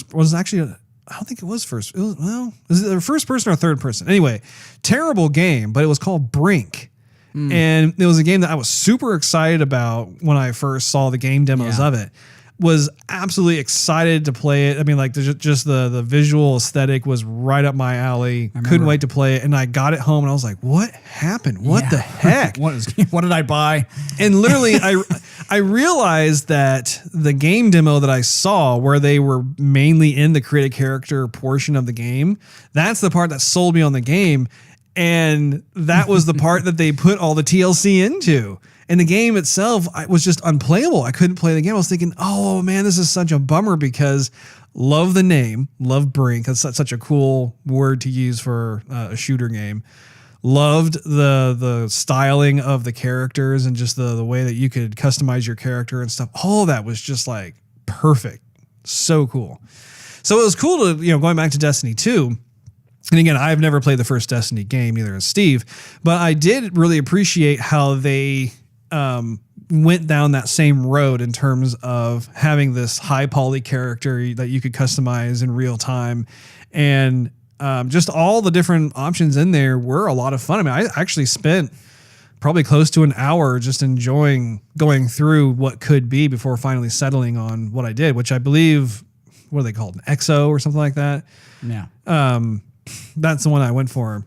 don't think it was first. Was it the first person or third person? Anyway, terrible game, but it was called Brink. And it was a game that I was super excited about when I first saw the game demos of it. Was absolutely excited to play it. I mean, like just the visual aesthetic was right up my alley. Couldn't wait to play it. And I got it home and I was like, what happened? What the heck? What did I buy? And literally I realized that the game demo that I saw where they were mainly in the create a character portion of the game, that's the part that sold me on the game. And that was the part that they put all the TLC into. And the game itself was just unplayable. I couldn't play the game. I was thinking, oh man, this is such a bummer because love the name, love Brink. That's such a cool word to use for a shooter game. Loved the styling of the characters and just the way that you could customize your character and stuff. All of that was just like perfect. So cool. So it was cool to, going back to Destiny 2. And again, I've never played the first Destiny game, neither has Steve, but I did really appreciate how they went down that same road in terms of having this high poly character that you could customize in real time. And just all the different options in there were a lot of fun. I mean, I actually spent probably close to an hour just enjoying going through what could be before finally settling on what I did, which I believe, what are they called? An EXO or something like that. Yeah. That's the one I went for.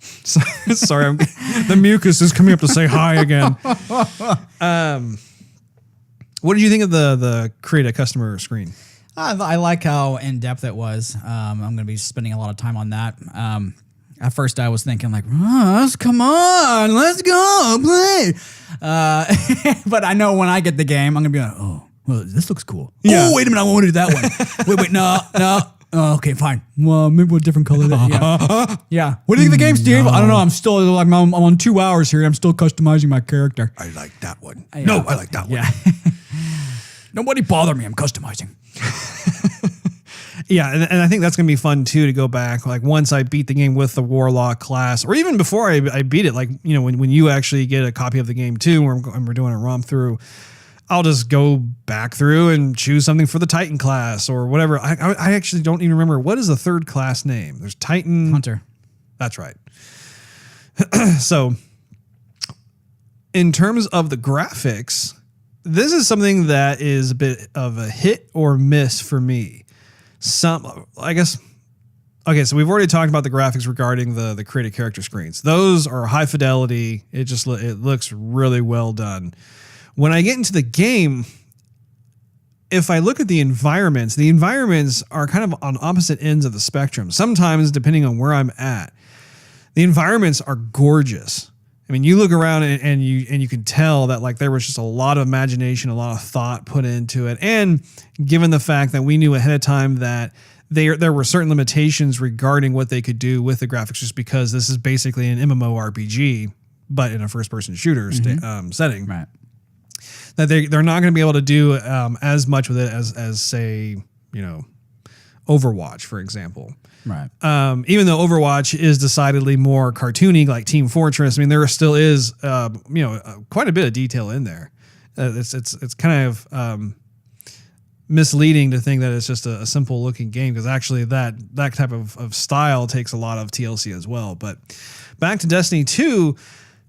Sorry, the mucus is coming up to say hi again. What did you think of the create a customer screen? I like how in depth it was. I'm going to be spending a lot of time on that. At first, I was thinking like, Russ, come on, let's go play. But I know when I get the game, I'm going to be like, oh, well, this looks cool. Yeah. Oh, wait a minute, I want to do that one. wait, no. Oh, okay, fine. Well, maybe a different color. Yeah. What do you think of the game, Steve? I don't know. I'm still like I'm on 2 hours here. I'm still customizing my character. I like that one. I like that one. Yeah. Nobody bother me. I'm customizing. Yeah, and I think that's going to be fun too to go back. Like once I beat the game with the Warlock class, or even before I beat it, like when you actually get a copy of the game too, and we're doing a romp through. I'll just go back through and choose something for the Titan class or whatever. I actually don't even remember. What is the third class name? There's Titan. Hunter. That's right. So in terms of the graphics, this is something that is a bit of a hit or miss for me. I guess Okay, so we've already talked about the graphics regarding the created character screens. Those are high fidelity. It looks really well done. When I get into the game, if I look at the environments are kind of on opposite ends of the spectrum. Sometimes, depending on where I'm at, the environments are gorgeous. I mean, you look around and you can tell that like there was just a lot of imagination, a lot of thought put into it. And given the fact that we knew ahead of time that there were certain limitations regarding what they could do with the graphics, just because this is basically an MMORPG, but in a first-person shooter setting. Right. That they're not going to be able to do as much with it as say, Overwatch, for example. Right. Even though Overwatch is decidedly more cartoony, like Team Fortress, I mean, there still is quite a bit of detail in there. It's kind of misleading to think that it's just a simple looking game, because actually that type of style takes a lot of TLC as well. But back to Destiny 2,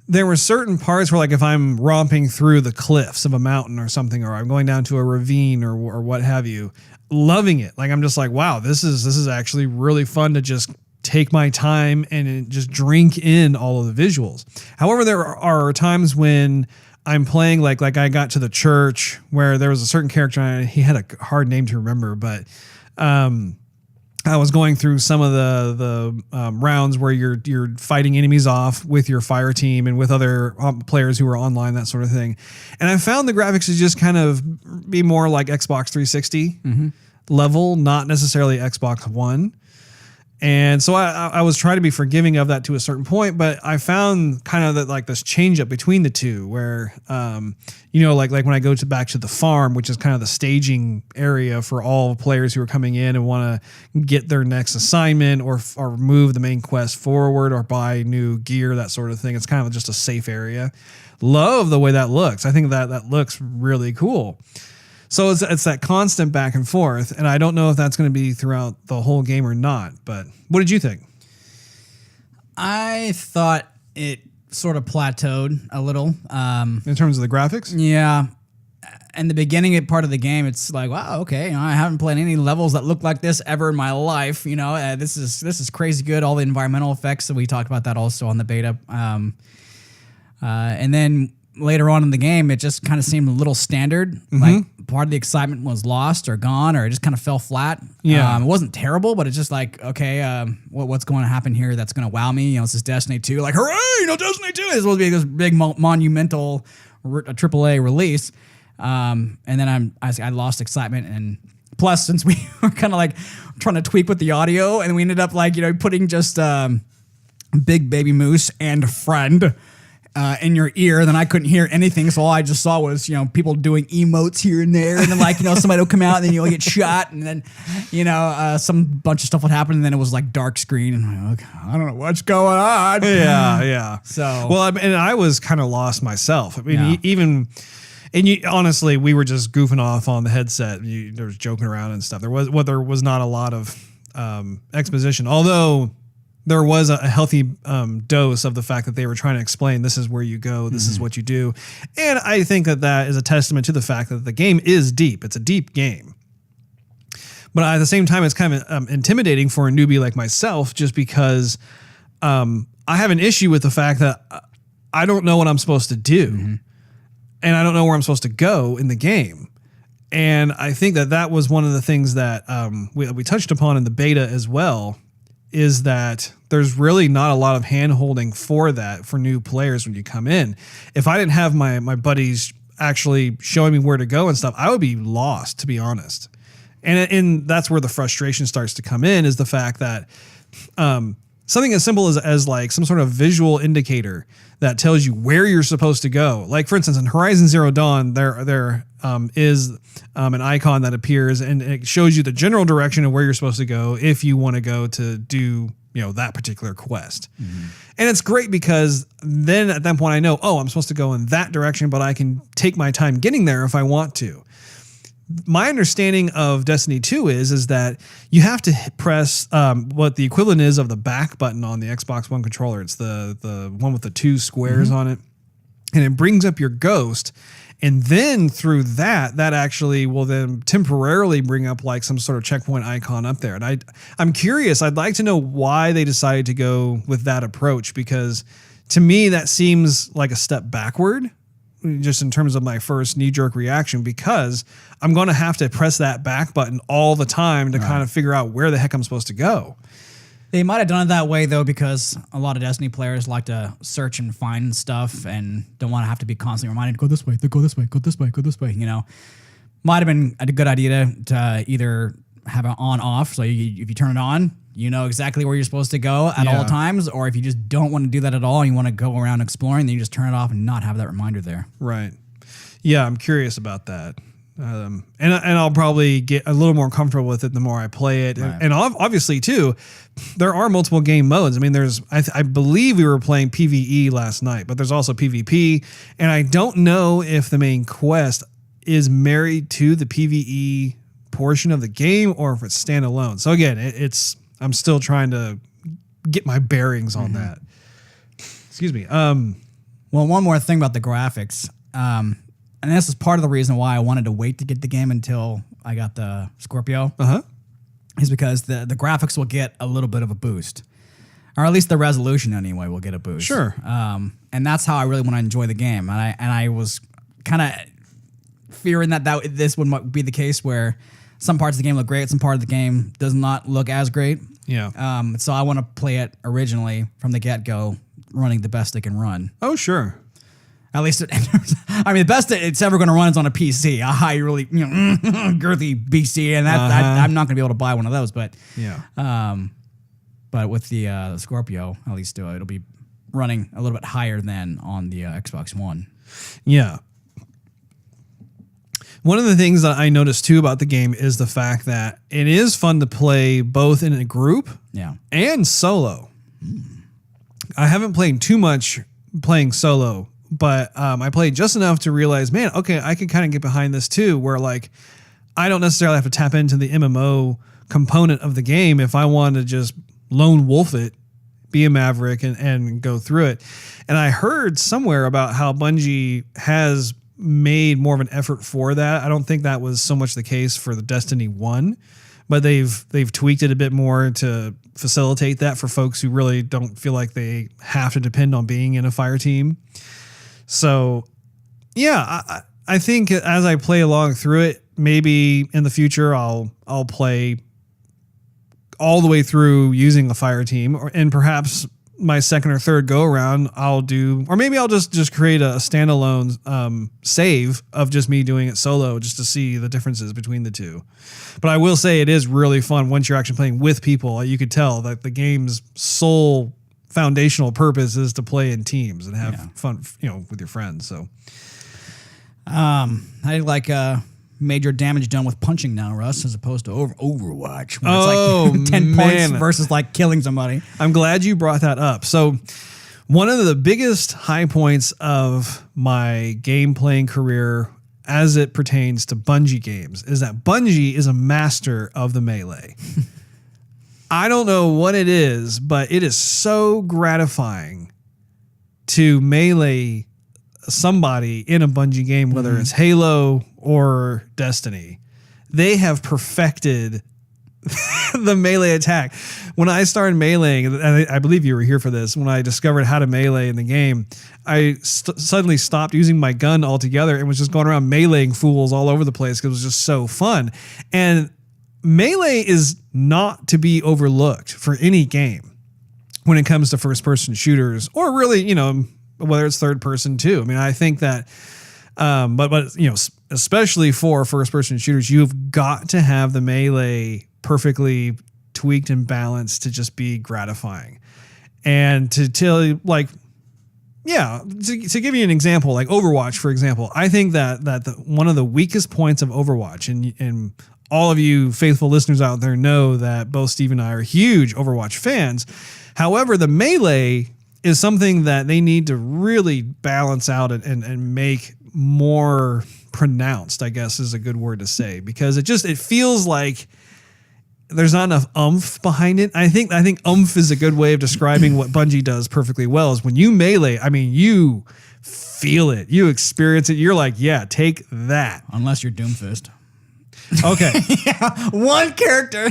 there were certain parts where, like, if I'm romping through the cliffs of a mountain or something, or I'm going down to a ravine or what have you, loving it. Like, I'm just like, wow, this is actually really fun to just take my time and just drink in all of the visuals. However, there are times when I'm playing, like I got to the church where there was a certain character, and he had a hard name to remember, but I was going through some of the rounds where you're fighting enemies off with your fire team and with other players who are online, that sort of thing. And I found the graphics to just kind of be more like Xbox 360 level, not necessarily Xbox One. And so I was trying to be forgiving of that to a certain point, but I found kind of that, like, this change up between the two where, like when I go back to the farm, which is kind of the staging area for all players who are coming in and want to get their next assignment or move the main quest forward or buy new gear, that sort of thing. It's kind of just a safe area. Love the way that looks. I think that looks really cool. So it's that constant back and forth, and I don't know if that's going to be throughout the whole game or not, but what did you think? I thought it sort of plateaued a little. In terms of the graphics? Yeah. In the beginning part of the game, it's like, wow, okay, I haven't played any levels that look like this ever in my life. This is crazy good. All the environmental effects, that we talked about that also on the beta. And then later on in the game, it just kind of seemed a little standard. Like, part of the excitement was lost or gone, or it just kind of fell flat. Yeah. It wasn't terrible, but it's just like, okay, what's going to happen here that's going to wow me? This is Destiny 2. Like, hooray, Destiny 2 is supposed to be this big monumental AAA release. And then I lost excitement. And plus, since we were kind of like trying to tweak with the audio, and we ended up like, putting just Big Baby Moose and Friend in your ear, then I couldn't hear anything. So all I just saw was, people doing emotes here and there. And then, like, somebody will come out and then you'll get shot. And then, some bunch of stuff would happen. And then it was like dark screen. And I'm like, okay, I don't know what's going on. Yeah. So, well, and I was kind of lost myself. I mean, honestly, we were just goofing off on the headset. There was joking around and stuff. There was not a lot of exposition, although there was a healthy dose of the fact that they were trying to explain, this is where you go, this is what you do. And I think that is a testament to the fact that the game is deep. It's a deep game. But at the same time, it's kind of intimidating for a newbie like myself, just because I have an issue with the fact that I don't know what I'm supposed to do. And I don't know where I'm supposed to go in the game. And I think that was one of the things that we touched upon in the beta as well, is that there's really not a lot of hand-holding for new players when you come in. If I didn't have my buddies actually showing me where to go and stuff, I would be lost, to be honest. And that's where the frustration starts to come in, is the fact that something as simple as like some sort of visual indicator that tells you where you're supposed to go. Like, for instance, in Horizon Zero Dawn, there is an icon that appears, and it shows you the general direction of where you're supposed to go if you want to go to do that particular quest. And it's great, because then at that point I know, I'm supposed to go in that direction, but I can take my time getting there if I want to. My understanding of Destiny 2 is that you have to press what the equivalent is of the back button on the Xbox One controller. It's the one with the two squares on it, and it brings up your ghost. And then through that actually will then temporarily bring up like some sort of checkpoint icon up there. And I'm curious, I'd like to know why they decided to go with that approach, because to me, that seems like a step backward, just in terms of my first knee-jerk reaction, because I'm going to have to press that back button all the time to kind of figure out where the heck I'm supposed to go. They might have done it that way, though, because a lot of Destiny players like to search and find stuff and don't want to have to be constantly reminded, go this way, go this way, go this way, go this way, you know. Might have been a good idea to either have it on-off, so if you turn it on, you know exactly where you're supposed to go at all times, or if you just don't want to do that at all and you want to go around exploring, then you just turn it off and not have that reminder there. Right. Yeah, I'm curious about that. And I'll probably get a little more comfortable with it the more I play it. Right. And obviously, too, there are multiple game modes. I mean, I believe we were playing PvE last night, but there's also PvP. And I don't know if the main quest is married to the PvE portion of the game or if it's standalone. So again, I'm still trying to get my bearings on that. Excuse me. Well, one more thing about the graphics. And this is part of the reason why I wanted to wait to get the game until I got the Scorpio. Is because the graphics will get a little bit of a boost. Or at least the resolution anyway will get a boost. Sure. And that's how I really want to enjoy the game. And I was kind of fearing that this would be the case where some parts of the game look great, some part of the game does not look as great. Yeah. So I want to play it originally from the get-go, running the best it can run. Oh, sure. At least, I mean, the best it's ever going to run is on a PC, a high, really girthy PC, and I'm not going to be able to buy one of those. But but with the Scorpio, at least it'll be running a little bit higher than on the Xbox One. Yeah. One of the things that I noticed too about the game is the fact that it is fun to play both in a group and solo. I haven't played too much playing solo, but I played just enough to realize, man, okay, I can kind of get behind this too, where like I don't necessarily have to tap into the MMO component of the game if I want to just lone wolf it, be a maverick and go through it. And I heard somewhere about how Bungie has made more of an effort for that. I don't think that was so much the case for the Destiny 1, but they've tweaked it a bit more to facilitate that for folks who really don't feel like they have to depend on being in a fire team. So yeah, I think as I play along through it, maybe in the future I'll play all the way through using a fire team, and perhaps my second or third go around I'll do, or maybe I'll just create a standalone save of just me doing it solo just to see the differences between the two. But I will say it is really fun once you're actually playing with people. You could tell that the game's sole foundational purpose is to play in teams and have fun, with your friends. So I like major damage done with punching now, Russ, as opposed to Overwatch. When it's like 10 points versus like killing somebody. I'm glad you brought that up. So one of the biggest high points of my game playing career as it pertains to Bungie games is that Bungie is a master of the melee. I don't know what it is, but it is so gratifying to melee somebody in a Bungie game, whether it's Halo or Destiny. They have perfected the melee attack. When I started meleeing, and I believe you were here for this, when I discovered how to melee in the game, I suddenly stopped using my gun altogether and was just going around meleeing fools all over the place because it was just so fun. And melee is not to be overlooked for any game when it comes to first-person shooters, or really, whether it's third person too. I mean, I think that, but especially for first-person shooters, you've got to have the melee perfectly tweaked and balanced to just be gratifying. And to tell you, to give you an example, like Overwatch, for example, I think that one of the weakest points of Overwatch, and all of you faithful listeners out there know that both Steve and I are huge Overwatch fans. However, the melee is something that they need to really balance out and make more pronounced, I guess is a good word to say, because it feels like there's not enough oomph behind it. I think oomph is a good way of describing what Bungie does perfectly well. Is when you melee, I mean, you feel it, you experience it. You're like, yeah, take that. Unless you're Doomfist. Okay. Yeah, one character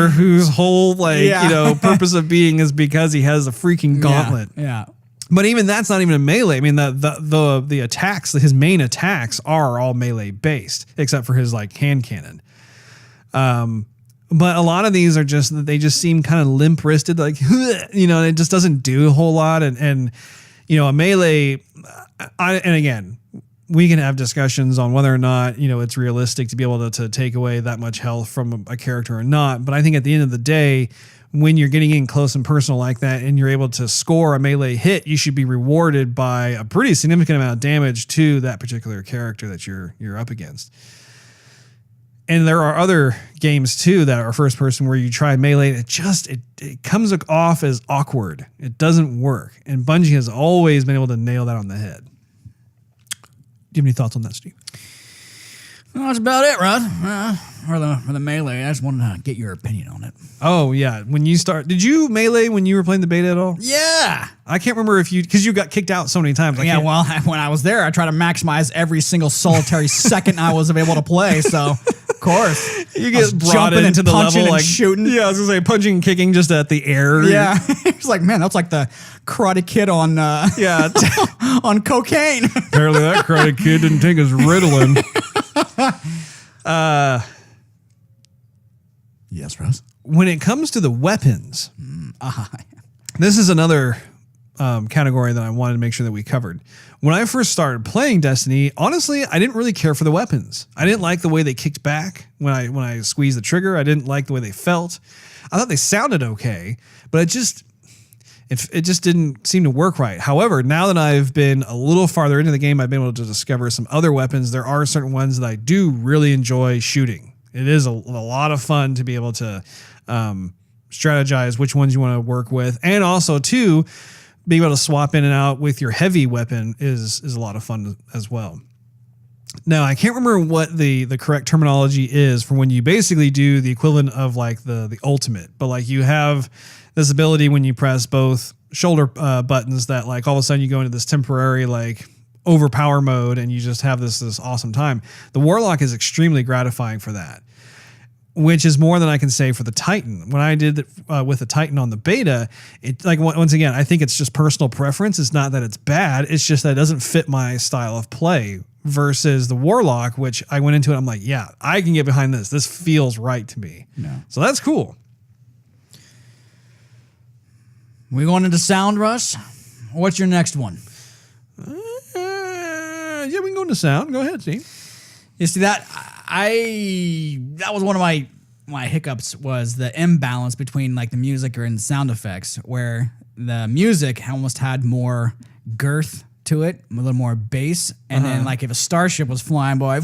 whose whole purpose of being is because he has a freaking gauntlet. Yeah. But even that's not even a melee. I mean, the attacks, his main attacks are all melee based, except for his like hand cannon. But a lot of these are they just seem kind of limp wristed, like, it just doesn't do a whole lot. And a melee, and again, we can have discussions on whether or not, it's realistic to be able to take away that much health from a character or not. But I think at the end of the day, when you're getting in close and personal like that and you're able to score a melee hit, you should be rewarded by a pretty significant amount of damage to that particular character that you're up against. And there are other games too that are first person where you try melee and it comes off as awkward. It doesn't work. And Bungie has always been able to nail that on the head. Do you have any thoughts on that, Steve? Well, that's about it, Russ. For the melee, I just wanted to get your opinion on it. Oh, yeah. Did you melee when you were playing the beta at all? Yeah. I can't remember because you got kicked out so many times. Well, when I was there, I tried to maximize every single solitary second I was able to play, so of course. You get brought into the level like shooting. Yeah, I was going to say punching and kicking just at the air. Yeah. It's like, man, that's like the Karate Kid on on cocaine. Apparently that Karate Kid didn't take his Ritalin. Yes, Russ. When it comes to the weapons, this is another category that I wanted to make sure that we covered. When I first started playing Destiny, honestly, I didn't really care for the weapons. I didn't like the way they kicked back when I squeezed the trigger. I didn't like the way they felt. I thought they sounded okay, but it just didn't seem to work right. However, now that I've been a little farther into the game, I've been able to discover some other weapons. There are certain ones that I do really enjoy shooting. It is a lot of fun to be able to strategize which ones you want to work with. And also, too, being able to swap in and out with your heavy weapon is a lot of fun as well. Now, I can't remember what the correct terminology is for when you basically do the equivalent of like the ultimate. But like you have this ability when you press both shoulder buttons that like all of a sudden you go into this temporary like overpower mode and you just have this awesome time. The Warlock is extremely gratifying for that, which is more than I can say for the Titan. When I did it with the Titan on the beta, it like once again, I think it's just personal preference. It's not that it's bad. It's just that it doesn't fit my style of play versus the Warlock, which I went into it. I'm like, yeah, I can get behind this. This feels right to me. Yeah. So that's cool. We going into sound, Russ? What's your next one? Yeah, we can go into sound. Go ahead, Steve. You see that was one of my hiccups was the imbalance between like the music and sound effects, where the music almost had more girth to it, a little more bass, and then like if a starship was flying by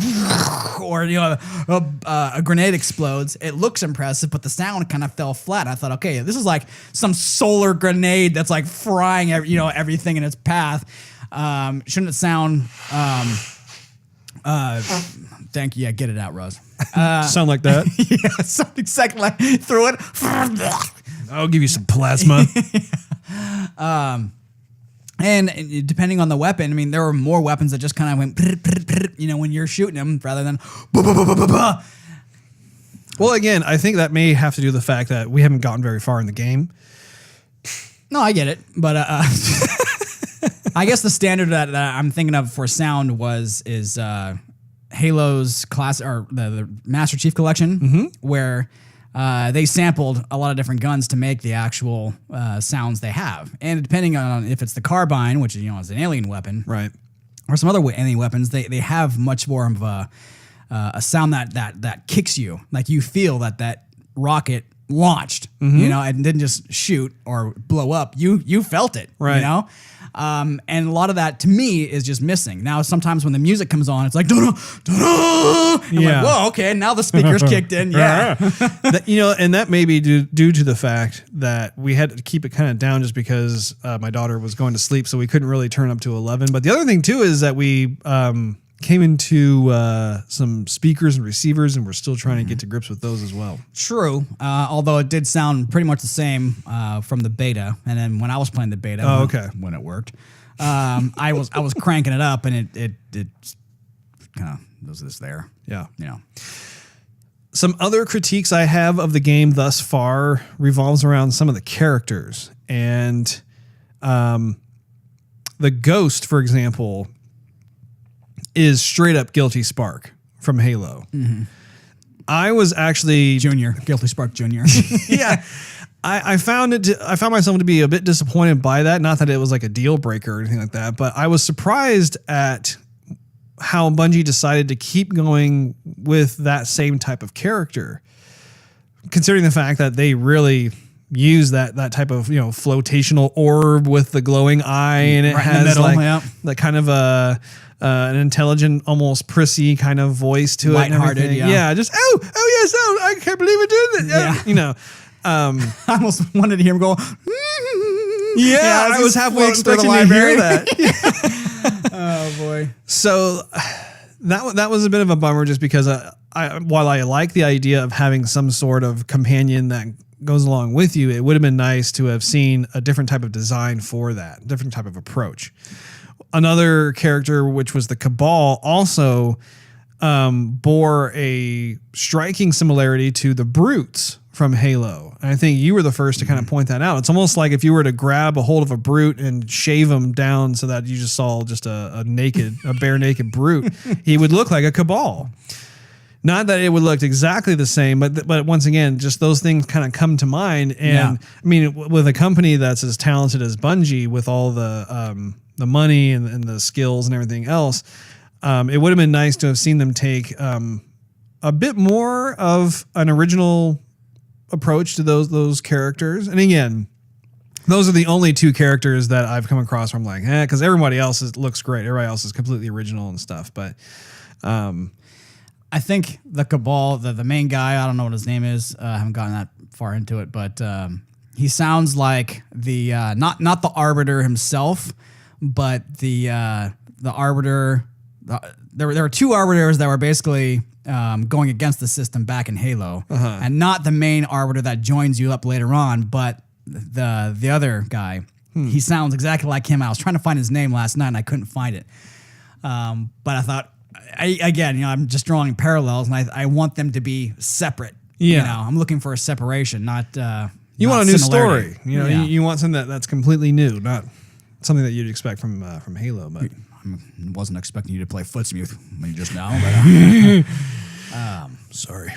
or a grenade explodes, it looks impressive, but the sound kind of fell flat. I thought, okay, this is like some solar grenade that's like frying everything in its path. Shouldn't it sound thank you. Yeah, get it out, Russ. Sound like that? Yeah, something exactly like through it. I'll give you some plasma. And depending on the weapon, I mean, there were more weapons that just kind of went, when you're shooting them rather than. Well, again, I think that may have to do with the fact that we haven't gotten very far in the game. No, I get it, but I guess the standard that I'm thinking of for sound is Halo's class or the Master Chief Collection, where they sampled a lot of different guns to make the actual sounds they have. And depending on if it's the carbine, which is an alien weapon, right, or some other alien weapons, they have much more of a sound that kicks you, like you feel that rocket launched, and didn't just shoot or blow up. You felt it, right? And a lot of that to me is just missing. Now, sometimes when the music comes on, it's like, da-da, da-da. I'm like, whoa, okay, now the speakers kicked in. Yeah. And that may be due to the fact that we had to keep it kind of down just because my daughter was going to sleep, so we couldn't really turn up to 11. But the other thing too is that we came into some speakers and receivers, and we're still trying to get to grips with those as well. True, although it did sound pretty much the same from the beta, and then when I was playing the beta, when it worked, I was cranking it up, and it kind of was this there. Yeah, you know. Some other critiques I have of the game thus far revolves around some of the characters, and the Ghost, for example, is straight up Guilty Spark from Halo. Mm-hmm. I was actually Guilty Spark Junior. Yeah, I found myself to be a bit disappointed by that. Not that it was like a deal breaker or anything like that, but I was surprised at how Bungie decided to keep going with that same type of character, considering the fact that they really use that type of flotational orb with the glowing eye, and it has like kind of an intelligent, almost prissy kind of voice to it. Lighthearted, yeah. Just yes, I can't believe we're doing that. Yeah. I almost wanted to hear him go. Yeah, I was halfway expecting to hear that. Oh boy! So that was a bit of a bummer, just because while I like the idea of having some sort of companion that goes along with you, it would have been nice to have seen a different type of design for that, different type of approach. Another character, which was the Cabal, also bore a striking similarity to the Brutes from Halo. And I think you were the first to kind of point that out. It's almost like if you were to grab a hold of a Brute and shave him down so that you just saw just a bare naked Brute, he would look like a Cabal. Not that it would look exactly the same, but once again, just those things kind of come to mind. And I mean, with a company that's as talented as Bungie, with all the money and the skills and everything else, it would have been nice to have seen them take a bit more of an original approach to those characters. And again, those are the only two characters that I've come across where I'm like, because everybody else looks great. Everybody else is completely original and stuff. But I think the Cabal, the main guy, I don't know what his name is. I haven't gotten that far into it, but he sounds like the not the Arbiter himself, but the Arbiter. There were two Arbiters that were basically going against the system back in Halo, and not the main Arbiter that joins you up later on, but the other guy. He sounds exactly like him. I was trying to find his name last night and I couldn't find it. But I thought, I'm just drawing parallels, and I want them to be separate. Yeah, I'm looking for a separation, not. You want a new story. You want something that's completely new, not something that you'd expect from Halo. But I wasn't expecting you to play Footsmith just now. But, sorry.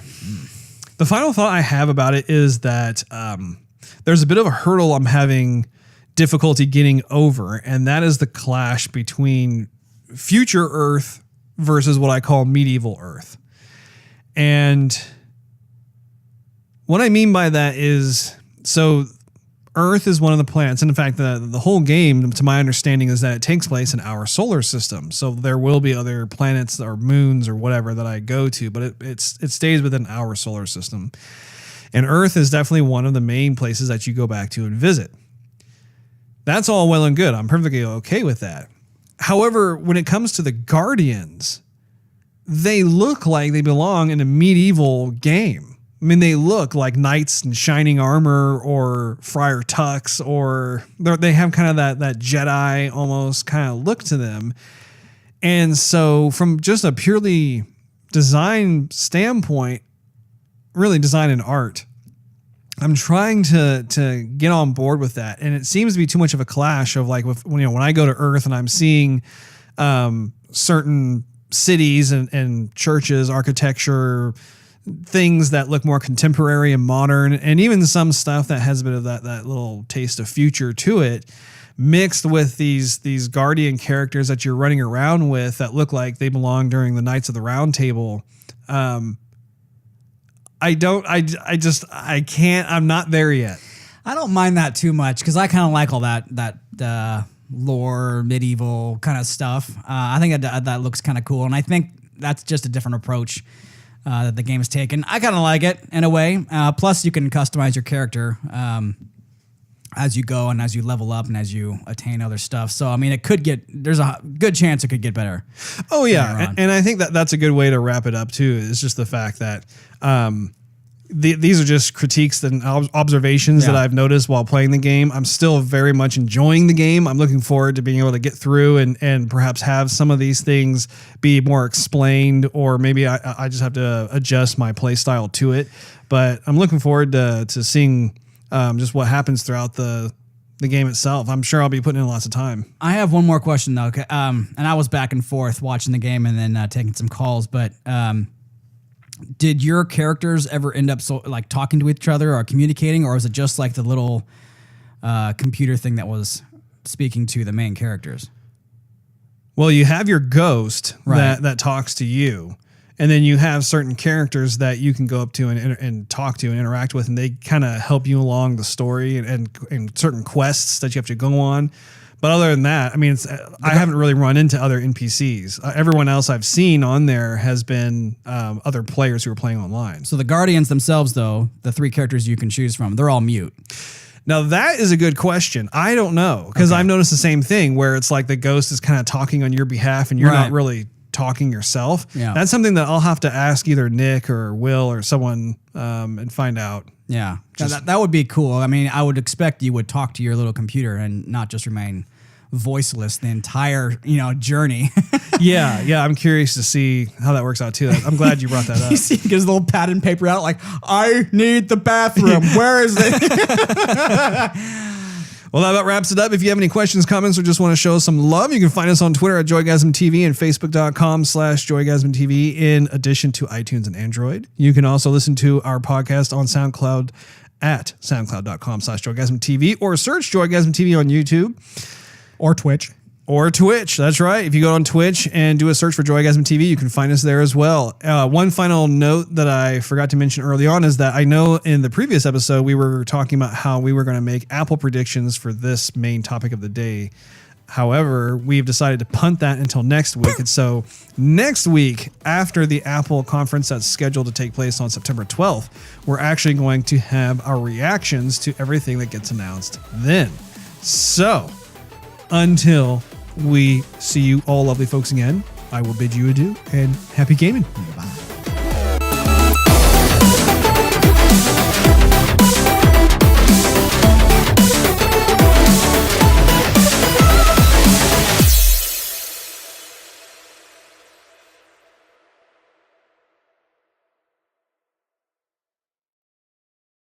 The final thought I have about it is that there's a bit of a hurdle I'm having difficulty getting over, and that is the clash between future Earth versus what I call medieval Earth. And what I mean by that is, so Earth is one of the planets. And in fact, the whole game, to my understanding, is that it takes place in our solar system. So there will be other planets or moons or whatever that I go to, but it stays within our solar system. And Earth is definitely one of the main places that you go back to and visit. That's all well and good. I'm perfectly okay with that. However, when it comes to the Guardians, they look like they belong in a medieval game. I mean, they look like knights in shining armor or friar tucks, or they have kind of that Jedi almost kind of look to them. And so from just a purely design standpoint, really design and art, I'm trying to get on board with that. And it seems to be too much of a clash of like, when I go to Earth and I'm seeing certain cities and churches, architecture, things that look more contemporary and modern, and even some stuff that has a bit of that little taste of future to it, mixed with these Guardian characters that you're running around with that look like they belong during the Knights of the Round Table. I can't, I'm not there yet. I don't mind that too much because I kind of like all that lore, medieval kind of stuff. I think that looks kind of cool, and I think that's just a different approach that the game has taken. I kind of like it in a way. Plus, you can customize your character. as you go and as you level up and as you attain other stuff. So, I mean, there's a good chance it could get better. Oh, yeah. And I think that's a good way to wrap it up, too, is just the fact that these are just critiques and observations that I've noticed while playing the game. I'm still very much enjoying the game. I'm looking forward to being able to get through and perhaps have some of these things be more explained, or maybe I just have to adjust my play style to it. But I'm looking forward to seeing just what happens throughout the game itself. I'm sure I'll be putting in lots of time. I have one more question, though. And I was back and forth watching the game and then taking some calls, but did your characters ever end up talking to each other or communicating, or was it just like the little computer thing that was speaking to the main characters? Well, you have your ghost that talks to you, and then you have certain characters that you can go up to and talk to and interact with, and they kind of help you along the story and certain quests that you have to go on. But other than that, I mean, I haven't really run into other NPCs. Everyone else I've seen on there has been other players who are playing online. So the Guardians themselves, though, the 3 characters you can choose from, they're all mute. Now, that is a good question. I don't know, because I've noticed the same thing where it's like the ghost is kind of talking on your behalf and you're not really talking yourself. Yeah. That's something that I'll have to ask either Nick or Will or someone and find out. Yeah, that would be cool. I mean, I would expect you would talk to your little computer and not just remain voiceless the entire journey. yeah. I'm curious to see how that works out too. I'm glad you brought that up. You see, he gives a little pad and paper out, like, I need the bathroom. Where is it? Well, that about wraps it up. If you have any questions, comments, or just want to show us some love, you can find us on Twitter at Joygasm TV and Facebook.com/Joygasm TV, in addition to iTunes and Android. You can also listen to our podcast on SoundCloud at SoundCloud.com/Joygasm TV, or search Joygasm TV on YouTube. Or Twitch. That's right. If you go on Twitch and do a search for Joygasm TV, you can find us there as well. One final note that I forgot to mention early on is that I know in the previous episode we were talking about how we were going to make Apple predictions for this main topic of the day. However, we've decided to punt that until next week. And so next week, after the Apple conference that's scheduled to take place on September 12th, we're actually going to have our reactions to everything that gets announced then. So until we see you all lovely folks again, I will bid you adieu and happy gaming. Bye.